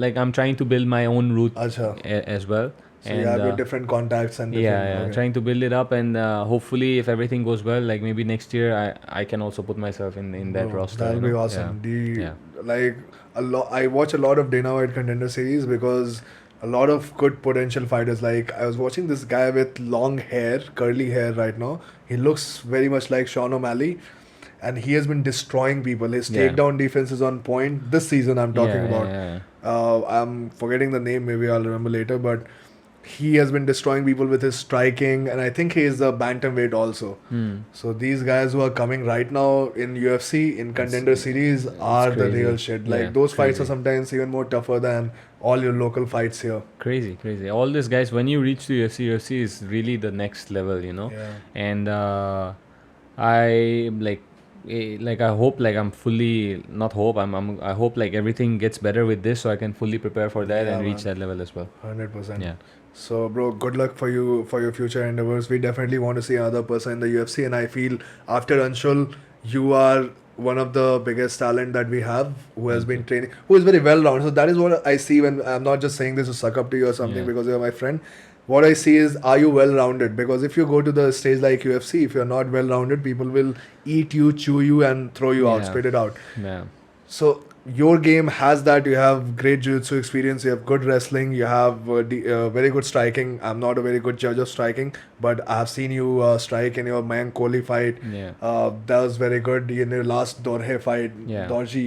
like I'm trying to build my own route Acha. as well. So you have your different contacts and different. yeah, Okay. trying to build it up, and hopefully if everything goes well, like maybe next year I can also put myself in that Bro, roster. that'll you be know? awesome. Yeah. Like a lot. I watch a lot of Dana White Contender series because a lot of good potential fighters. Like I was watching this guy with long hair, curly hair right now. He looks very much like Sean O'Malley, and he has been destroying people. His Yeah. takedown defense is on point. This season, I'm talking about. Yeah. I'm forgetting the name. Maybe I'll remember later, but. He has been destroying people with his striking, and I think he is a bantamweight also. So these guys who are coming right now in UFC in contender series are the crazy. real shit. Like Yeah, those fights are crazy. sometimes even more tougher than all your local fights here. Crazy. All these guys, when you reach the UFC is really the next level, you know. Yeah. And I like I hope like I'm fully not hope I hope like everything gets better with this, so I can fully prepare for that Yeah, and reach man. that level as well. 100%. Yeah. So, bro, good luck for you for your future endeavors. We definitely want to see another person in the UFC, and I feel after Anshul, you are one of the biggest talent that we have who has been training, who is very well rounded. So that is what I see when I'm not just saying this to suck up to you or something Yeah. because you're my friend. What I see is, are you well rounded? Because if you go to the stage like UFC, if you're not well rounded, people will eat you, chew you, and throw you out, Yeah. spit it out. Yeah. So your game has that. You have great jiu-jitsu experience. You have good wrestling. You have very good striking. I'm not a very good judge of striking, but I have seen you strike in your Mayank Kohli fight. Yeah. That was very good. In your last Dorje fight, Yeah. Dorji,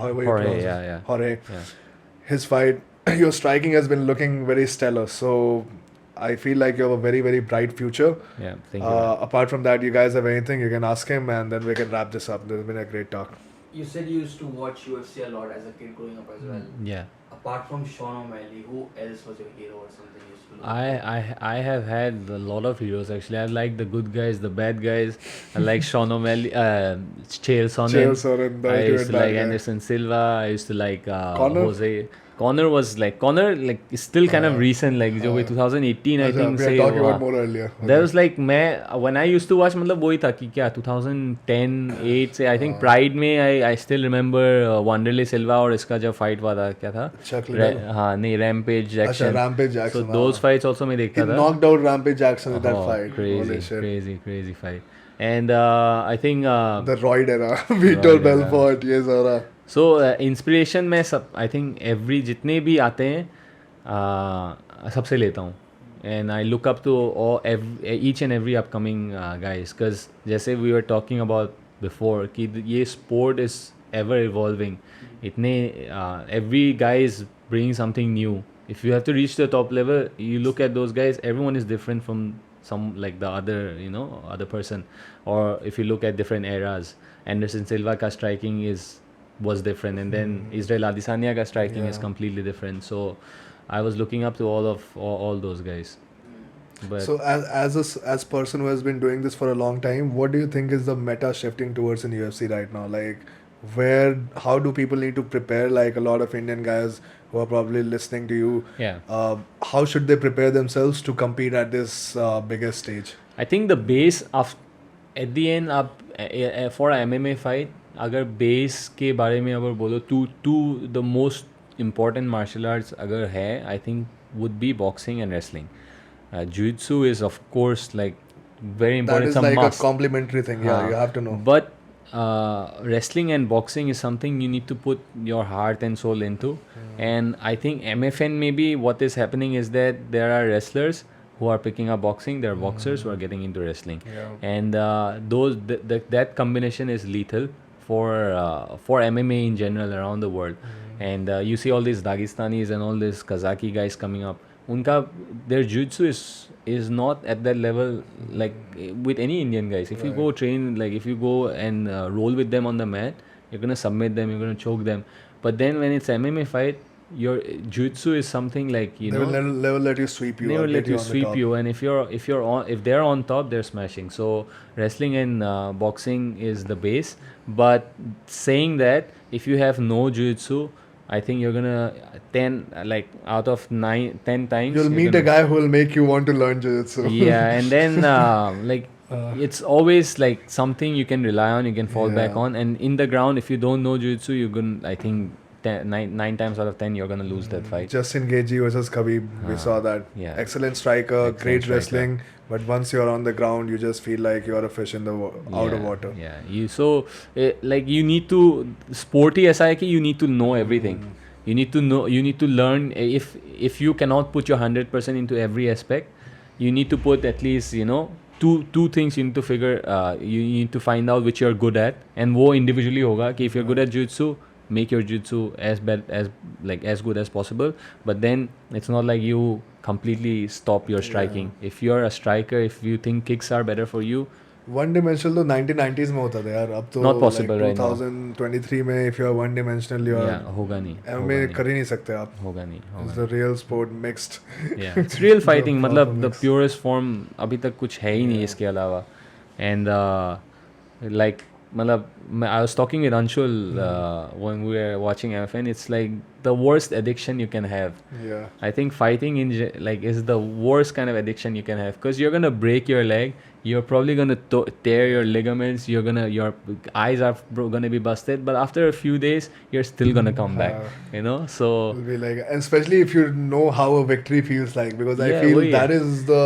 however you Jorge, pronounce it. yeah. Jorge. Yeah. His fight, your striking has been looking very stellar. So I feel like you have a very, very bright future. Yeah. Thank you. Apart from that, you guys have anything, you can ask him and then we can wrap this up. This has been a great talk. You said you used to watch UFC a lot as a kid growing up as well. Yeah. Apart from Sean O'Malley, who else was your hero or something you used to look I have had a lot of heroes actually. I like the good guys, the bad guys. I like Sean O'Malley, Chael Sonnen. Chael Sonnen, the I used ultimate to bad like guy. Anderson Silva. I used to like Conor? Jose. Connor is still kind of recent, like जो भी 2018 I अच्छा, think we से are talking हुआ. about more earlier. That was like when I used to watch मतलब वही था कि क्या 2010 8 से I think Pride में I still remember Wanderlei Silva और इसका जब fight हुआ था क्या था Chuck Liddell. हाँ नहीं Rampage अच्छा, Jackson. Rampage So Jackson. those fights also मैं He देखता था. knocked out Rampage Jackson in that Oh, fight. Holy shit. crazy fight. And I think The Royd era. Vitor Royd era. Belfort, ये सारा. so inspiration मैं सब I think every जितने भी आते हैं सबसे लेता हूँ. And I look up to each and every upcoming guys because जैसे we were talking about before कि ये sport is ever evolving. इतने every guy is bringing something new. If you have to reach the top level, you look at those guys. Everyone is different from some like the other person. Or if you look at different eras, Anderson Silva ka striking was different, and then Israel Adesanya ka striking is Yeah. completely different. So I was looking up to all those guys. But So as person who has been doing this for a long time, what do you think is the meta shifting towards in UFC right now? Like how do people need to prepare? Like a lot of Indian guys who are probably listening to you, yeah, how should they prepare themselves to compete at this biggest stage? I think the base of at the end आप for a MMA fight अगर base के बारे में अगर बोलो two the most important martial arts अगर है I think would be boxing and wrestling. Jiu-jitsu is of course like very That important. is It's a like must. a complementary thing. Yeah, हाँ. you have to know. But wrestling and boxing is something you need to put your heart and soul into. And I think MFN maybe what is happening is that there are wrestlers who are picking up boxing, there are boxers who are getting into wrestling. Yeah. And that combination is lethal for MMA in general around the world. And you see all these Dagestanis and all these Kazaki guys coming up. Their jiu-jitsu is not at that level like with any Indian guys. If you go train, like if you go and roll with them on the mat, you're gonna submit them, you're gonna choke them. But then when it's MMA fight, your jiu-jitsu is something like, you They know, will never let you sweep you. they or will get let you on the sweep top. you, and if they're on top, they're smashing. So wrestling and boxing is the base. But saying that, if you have no jiu-jitsu, I think you're gonna 10 like out of 10 times You'll you're meet a gonna- guy who will make you want to learn jiu-jitsu. yeah, and then like it's always like something you can rely on, you can fall back Yeah. on. And in the ground, if you don't know jiu-jitsu, you're gonna, I think, 9 times out of 10 you're gonna lose that fight. Justin Gaethje versus Khabib, we saw that. Yeah. Excellent striker, Excellent great striker. wrestling, but once you're on the ground, you just feel like you're a fish in the out of water. Yeah, like you need to, sporty ऐसा है कि you need to know everything. You need to know, you need to learn. If you cannot put your 100% into every aspect, you need to put at least, you know, two things you need to figure. You need to find out which you're good at, and वो individually होगा कि if you're good at jiu-jitsu, make your jiu-jitsu as good as possible. But then it's not like you completely stop your striking. If you're a striker, if you think kicks are better for you, One dimensional तो 1990s में होता था यार, अब तो Not possible like right now. 2023 में if you're one dimensional you're yeah, होगा नहीं, MMA कर ही नहीं सकते आप. होगा नहीं, It's होगा the real sport mixed. नहीं. Yeah, it's real fighting. The मतलब the performance. purest form अभी तक कुछ है ही नहीं इसके अलावा. And like मतलब I was talking with Anshul when we were watching MFN. It's like the worst addiction you can have. Yeah. I think fighting is the worst kind of addiction you can have, because you're gonna break your leg. You're probably gonna tear your ligaments. Your eyes are gonna be busted. But after a few days, you're still gonna come back. You know, so It'll be like, and especially if you know how a victory feels like, because I Yeah, feel वही that है. is the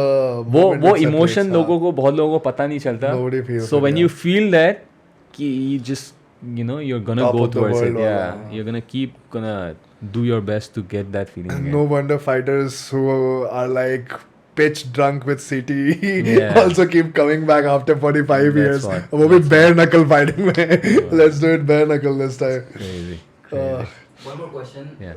वो moment that separates, emotion हाँ. लोगों को, बहुत लोगों को पता नहीं चलता. Nobody feels So it, when yeah. you feel that, कि you just, you know, you're gonna Top go of the towards world it. Yeah, वाला. you're gonna do your best to get that feeling. again. No wonder fighters who are like pitch drunk with CT Yeah. also keep coming back after 45 That's years. what- वो भी that's bare knuckle fighting में. Let's do it bare knuckle this time. Crazy. Uh, One more question. Yeah.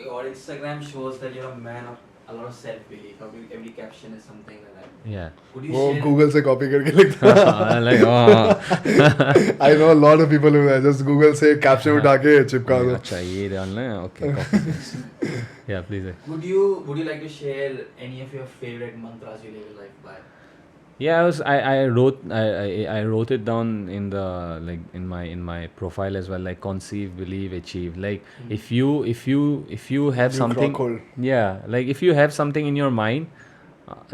Your Instagram shows that you're a man of a lot of self-belief. Every caption is something like that. Yeah. Could you वो share? Google से copy करके लिखता है. like oh. I know a lot of people who just Google से caption उठा के चिपका दो. अच्छा ये डालना है. Okay. Copy paste. Yeah, please. Would you like to share any of your favorite mantras you live your life by? Yeah, I wrote it down in the like in my profile as well, like conceive, believe, achieve. Like if you have Luke something, Rockhold. yeah, like if you have something in your mind,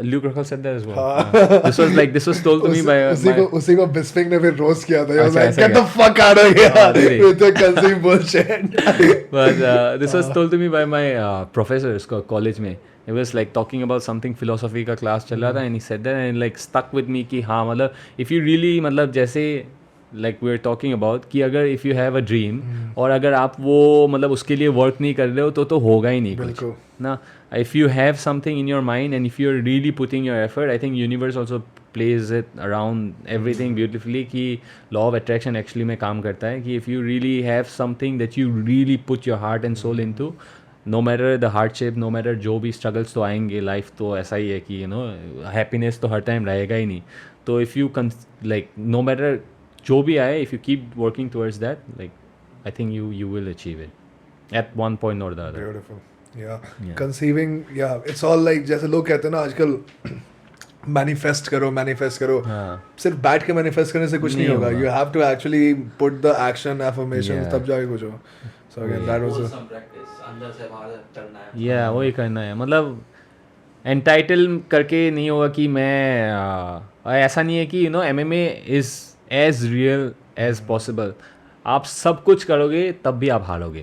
Luke Rockhold said that as well. हाँ. This was told to me by उसी को बिस्पिंग ने फिर roast किया था. He was अच्छा, like, ऐसा get क्या? the fuck out of here really? with the conceived bullshit. but this was told to me by my professor उसको college में. It was like talking about something philosophy का class चल रहा था, and he said that, and like stuck with me कि हाँ मतलब if you really मतलब जैसे like we were talking about कि अगर if you have a dream और अगर आप वो मतलब उसके लिए work नहीं कर रहे हो तो होगा ही नहीं कुछ बिल्कुल. ना. If you have something in your mind and if you're really putting your effort, I think universe also plays it around everything beautifully कि law of attraction actually में काम करता है कि if you really have something that you really put your heart and soul into, no matter the hardship, no matter जो भी struggles तो आएंगे, life तो ऐसा ही है कि you know happiness तो हर time रहेगा ही नहीं. तो if you like no matter जो भी आए, if you keep working towards that, like I think you will achieve it at one point or the other. Beautiful. Yeah. Yeah. Conceiving, yeah, it's all like जैसे लोग कहते हैं ना आजकल manifest करो. हाँ. सिर्फ बैठ के manifest करने से कुछ नहीं नहीं होगा. होगा. You have to actually put the action, affirmations, Yeah. तब जाके कुछ हो. So again, that was a, Wholesome practice. अंदर से बाहर करना है. Yeah, वही करना है. मतलब entitle करके नहीं होगा कि मैं ऐसा नहीं है कि you know MMA is as real as possible. आप सब कुछ करोगे तब भी आप हारोगे.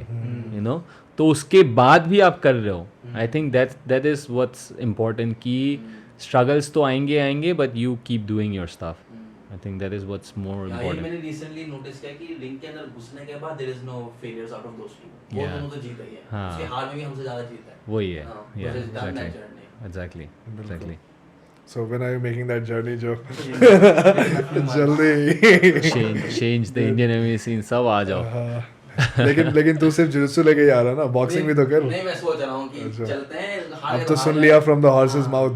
You know, तो उसके बाद भी आप कर रहे हो. I think that is what's important कि struggles तो आएंगे but you keep doing your stuff. I think that is what's more ये important. मैंने recently notice किया कि रिंग के अंदर घुसने के बाद there is no failures out of those two. वो Yeah. दोनों तो जीत ही है. हाँ. उसके हार में भी हमसे ज़्यादा जीता है. वही है. हाँ, Yeah, because it's done that exactly. journey. Exactly. so when are you making that journey, Joe? Definitely. जल्दी. Change the Indian MMA scene. सब आ जाओ. लेकिन तू सिर्फ जिujitsu लेके ही आ रहा ना, बॉक्सिंग भी तो कर। नहीं, मैं सोच रहा हूँ कि अच्छा। चलते हैं, अब तो सुन लिया फ्रॉम द हॉर्सेस माउथ।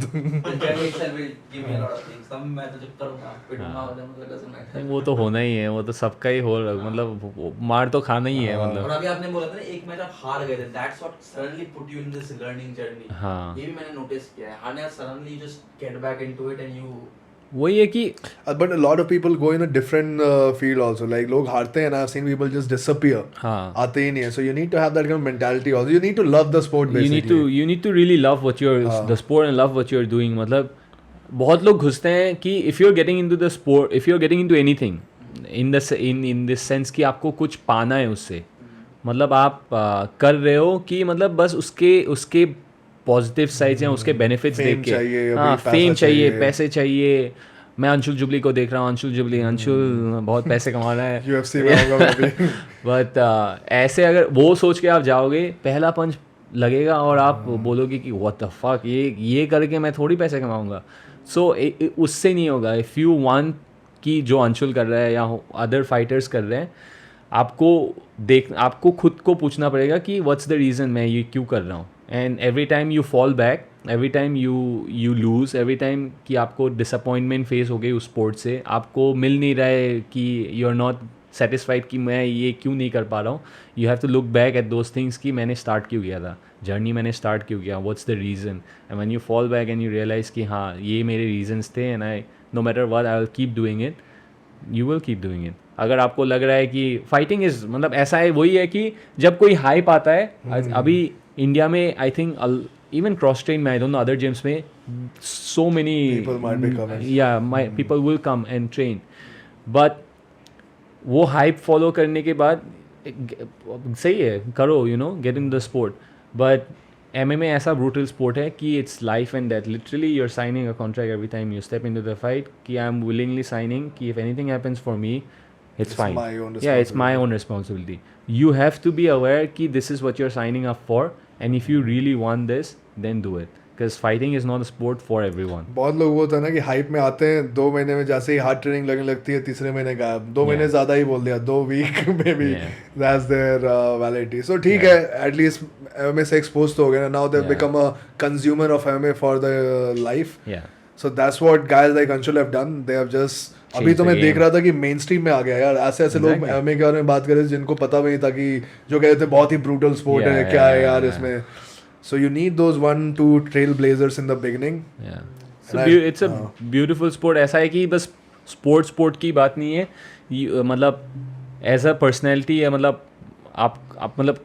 मैं तो जब करूँगा पिटूंगा और मतलब doesn't matter। नहीं, वो तो होना ही है, वो तो सबका ही हो, मतलब मार तो खाना ही है और मतलब। अभी आपने बोला था ना एक मैच आप हार गए थे, that's what suddenly put you in this learning journey. हाँ। ये भी मैंने नोटिस किया है, हारने suddenly you just get back into it and you. वही है कि But a lot of people go in a different field also. Like लोग हारते हैं ना, I've seen people just disappear. हाँ, आते ही नहीं है. So you need to have that kind of mentality also. You need to love the sport basically. you need to really love what you're हाँ. the sport and love what you're doing. मतलब बहुत लोग घुसते हैं कि if you're getting into the sport, if you're getting into anything in this sense कि आपको कुछ पाना है उससे, मतलब आप कर रहे हो कि मतलब बस उसके पॉजिटिव साइड्स या उसके बेनिफिट्स देख के, हाँ, फेम चाहिए, पैसे चाहिए। मैं अंशुल जुबली को देख रहा हूँ, अंशुल बहुत पैसे कमा रहा है UFC में होगा मैं भी. बट ऐसे अगर वो सोच के आप जाओगे, पहला पंच लगेगा और आप बोलोगे कि व्हाट द फक, ये करके मैं थोड़ी पैसे कमाऊंगा। सो उससे नहीं होगा। इफ़ यू वांट कि जो अंशुल कर रहा है या अदर फाइटर्स कर रहे हैं, आपको खुद को पूछना पड़ेगा कि व्हाट्स द रीज़न मैं ये क्यों कर रहा हूँ। And every time you fall back, every time you lose, every time कि आपको डिसअपॉइंटमेंट फेस हो गई उस स्पोर्ट से, आपको मिल नहीं रहा है कि यू आर नॉट सेटिस्फाइड कि मैं ये क्यों नहीं कर पा रहा हूँ, you have to look back at those things कि मैंने स्टार्ट क्यों किया था, जर्नी मैंने स्टार्ट क्यों किया, what's the reason. And when you fall back and you realise कि हाँ ये मेरे रीजंस थे, and I no matter what I will keep doing it, you will keep doing it. अगर आपको लग रहा है कि फाइटिंग इज़ मतलब ऐसा है, वही है कि जब कोई हाइप आता है, अभी इंडिया में I think even cross train में, I don't know other gyms में, so many people will come and train, but वो हाइप फॉलो करने के बाद सही है, करो, you know, get in the sport. But MMA ऐसा ब्रूटल स्पोर्ट है कि it's life and death, literally you are signing a contract every time you step into the fight कि आई एम विलिंगली साइनिंग कि if anything happens for me it's fine. It's my own responsibility. You have to be aware कि this is what you're signing up for, and if you really want this, then do it. Because fighting is not a sport for everyone. बहुत लोग वो होता है ना कि hype में आते हैं, 2 महीने में जैसे ही हार्ड ट्रेनिंग लगने लगती है, तीसरे महीने गायब, 2 महीने ज़्यादा ही बोल दिया, 2 वीक में भी that's their validity. So ठीक है, at least MMA से एक्सपोज तो हो गए ना, now they've become a consumer of MMA for their life. Yeah. So that's what guys like Anshul have done. They have just अभी तो मैं देख रहा था कि मेन स्ट्रीम में आ गया यार, ऐसे लोग MMA के बारे में बात कर रहे थे जिनको पता भी नहीं था, कि जो कहते थे बहुत ही ब्रूटल स्पोर्ट है, क्या है यार इसमें। So you need those 1-2 trailblazers in the beginning. Yeah. So it's a beautiful sport. ऐसा है कि बस स्पोर्ट की बात नहीं है, मतलब एज अ पर्सनैलिटी है, मतलब आप मतलब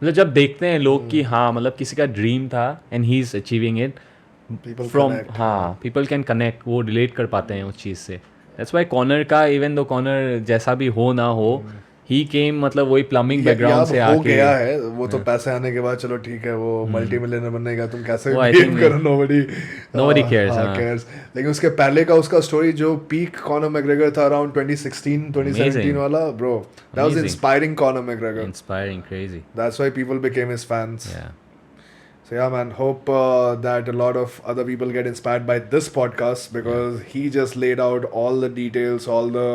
जब देखते हैं लोग कि हाँ मतलब किसी का ड्रीम था and he is achieving it from, हाँ, पीपल कैन कनेक्ट, वो रिलेट कर पाते हैं उस चीज़ से। दैट्स वाई कॉर्नर का, इवन दो कॉर्नर जैसा भी हो ना हो, ही केम मतलब वही प्लम्बिंग बैकग्राउंड से आके गया है वो तो पैसे आने के बाद चलो ठीक है, वो मल्टी मिलियनर बनने का तुम कैसे गेम करो, nobody cares. लेकिन उसके पहले का उसका स्टोरी जो पीक कॉनर मैकग्रेगर था अराउंड 2016-2017 वाला, bro, that was inspiring Conor McGregor, inspiring, crazy. That's why people became his fans. So yeah man, hope that a lot of other people get inspired by this podcast, because he just laid out all the details, all the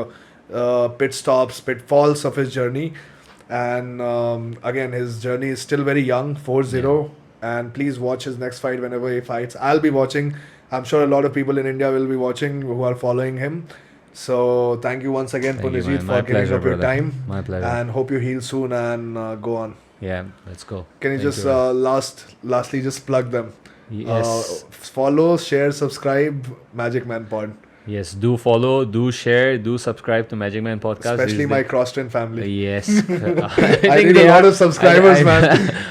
pit stops, pitfalls of his journey, and again his journey is still very young, 4-0, and please watch his next fight whenever he fights. I'll be watching. I'm sure a lot of people in India will be watching who are following him. So thank you once again, Punyajit, for giving up your time. My pleasure. And hope you heal soon and go on. Yeah, let's go. Can you just lastly just plug them? Yes. Follow, share, subscribe Magic Man Pod. Yes, do follow, do share, do subscribe to Magic Man Podcast. Especially my Crosstrain family. Yes. I need a lot of subscribers, man.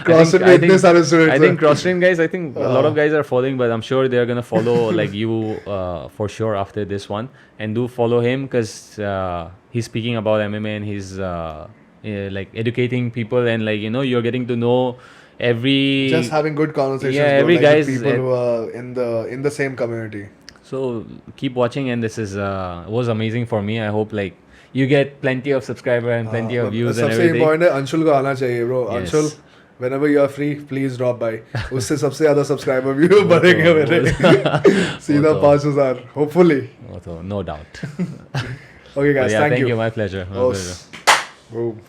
Crosstrain में इतने सारे students. I think Crosstrain guys, I think a lot of guys are following, but I'm sure they're gonna follow like you for sure after this one. And do follow him, because he's speaking about MMA and he's like educating people, and like, you know, you're getting to know every, just having good conversations. Yeah, every like guys people who are in the same community. So keep watching, and this is was amazing for me. I hope like you get plenty of subscriber and plenty of views and everything. सबसे important है अंशुल को आना चाहिए, bro. Anshul, whenever you are free, please drop by. उससे सबसे ज़्यादा subscriber view बढ़ेंगे मेरे. सीधा 5,000, hopefully. No doubt. Okay guys, thank you. My pleasure. My pleasure. Boom.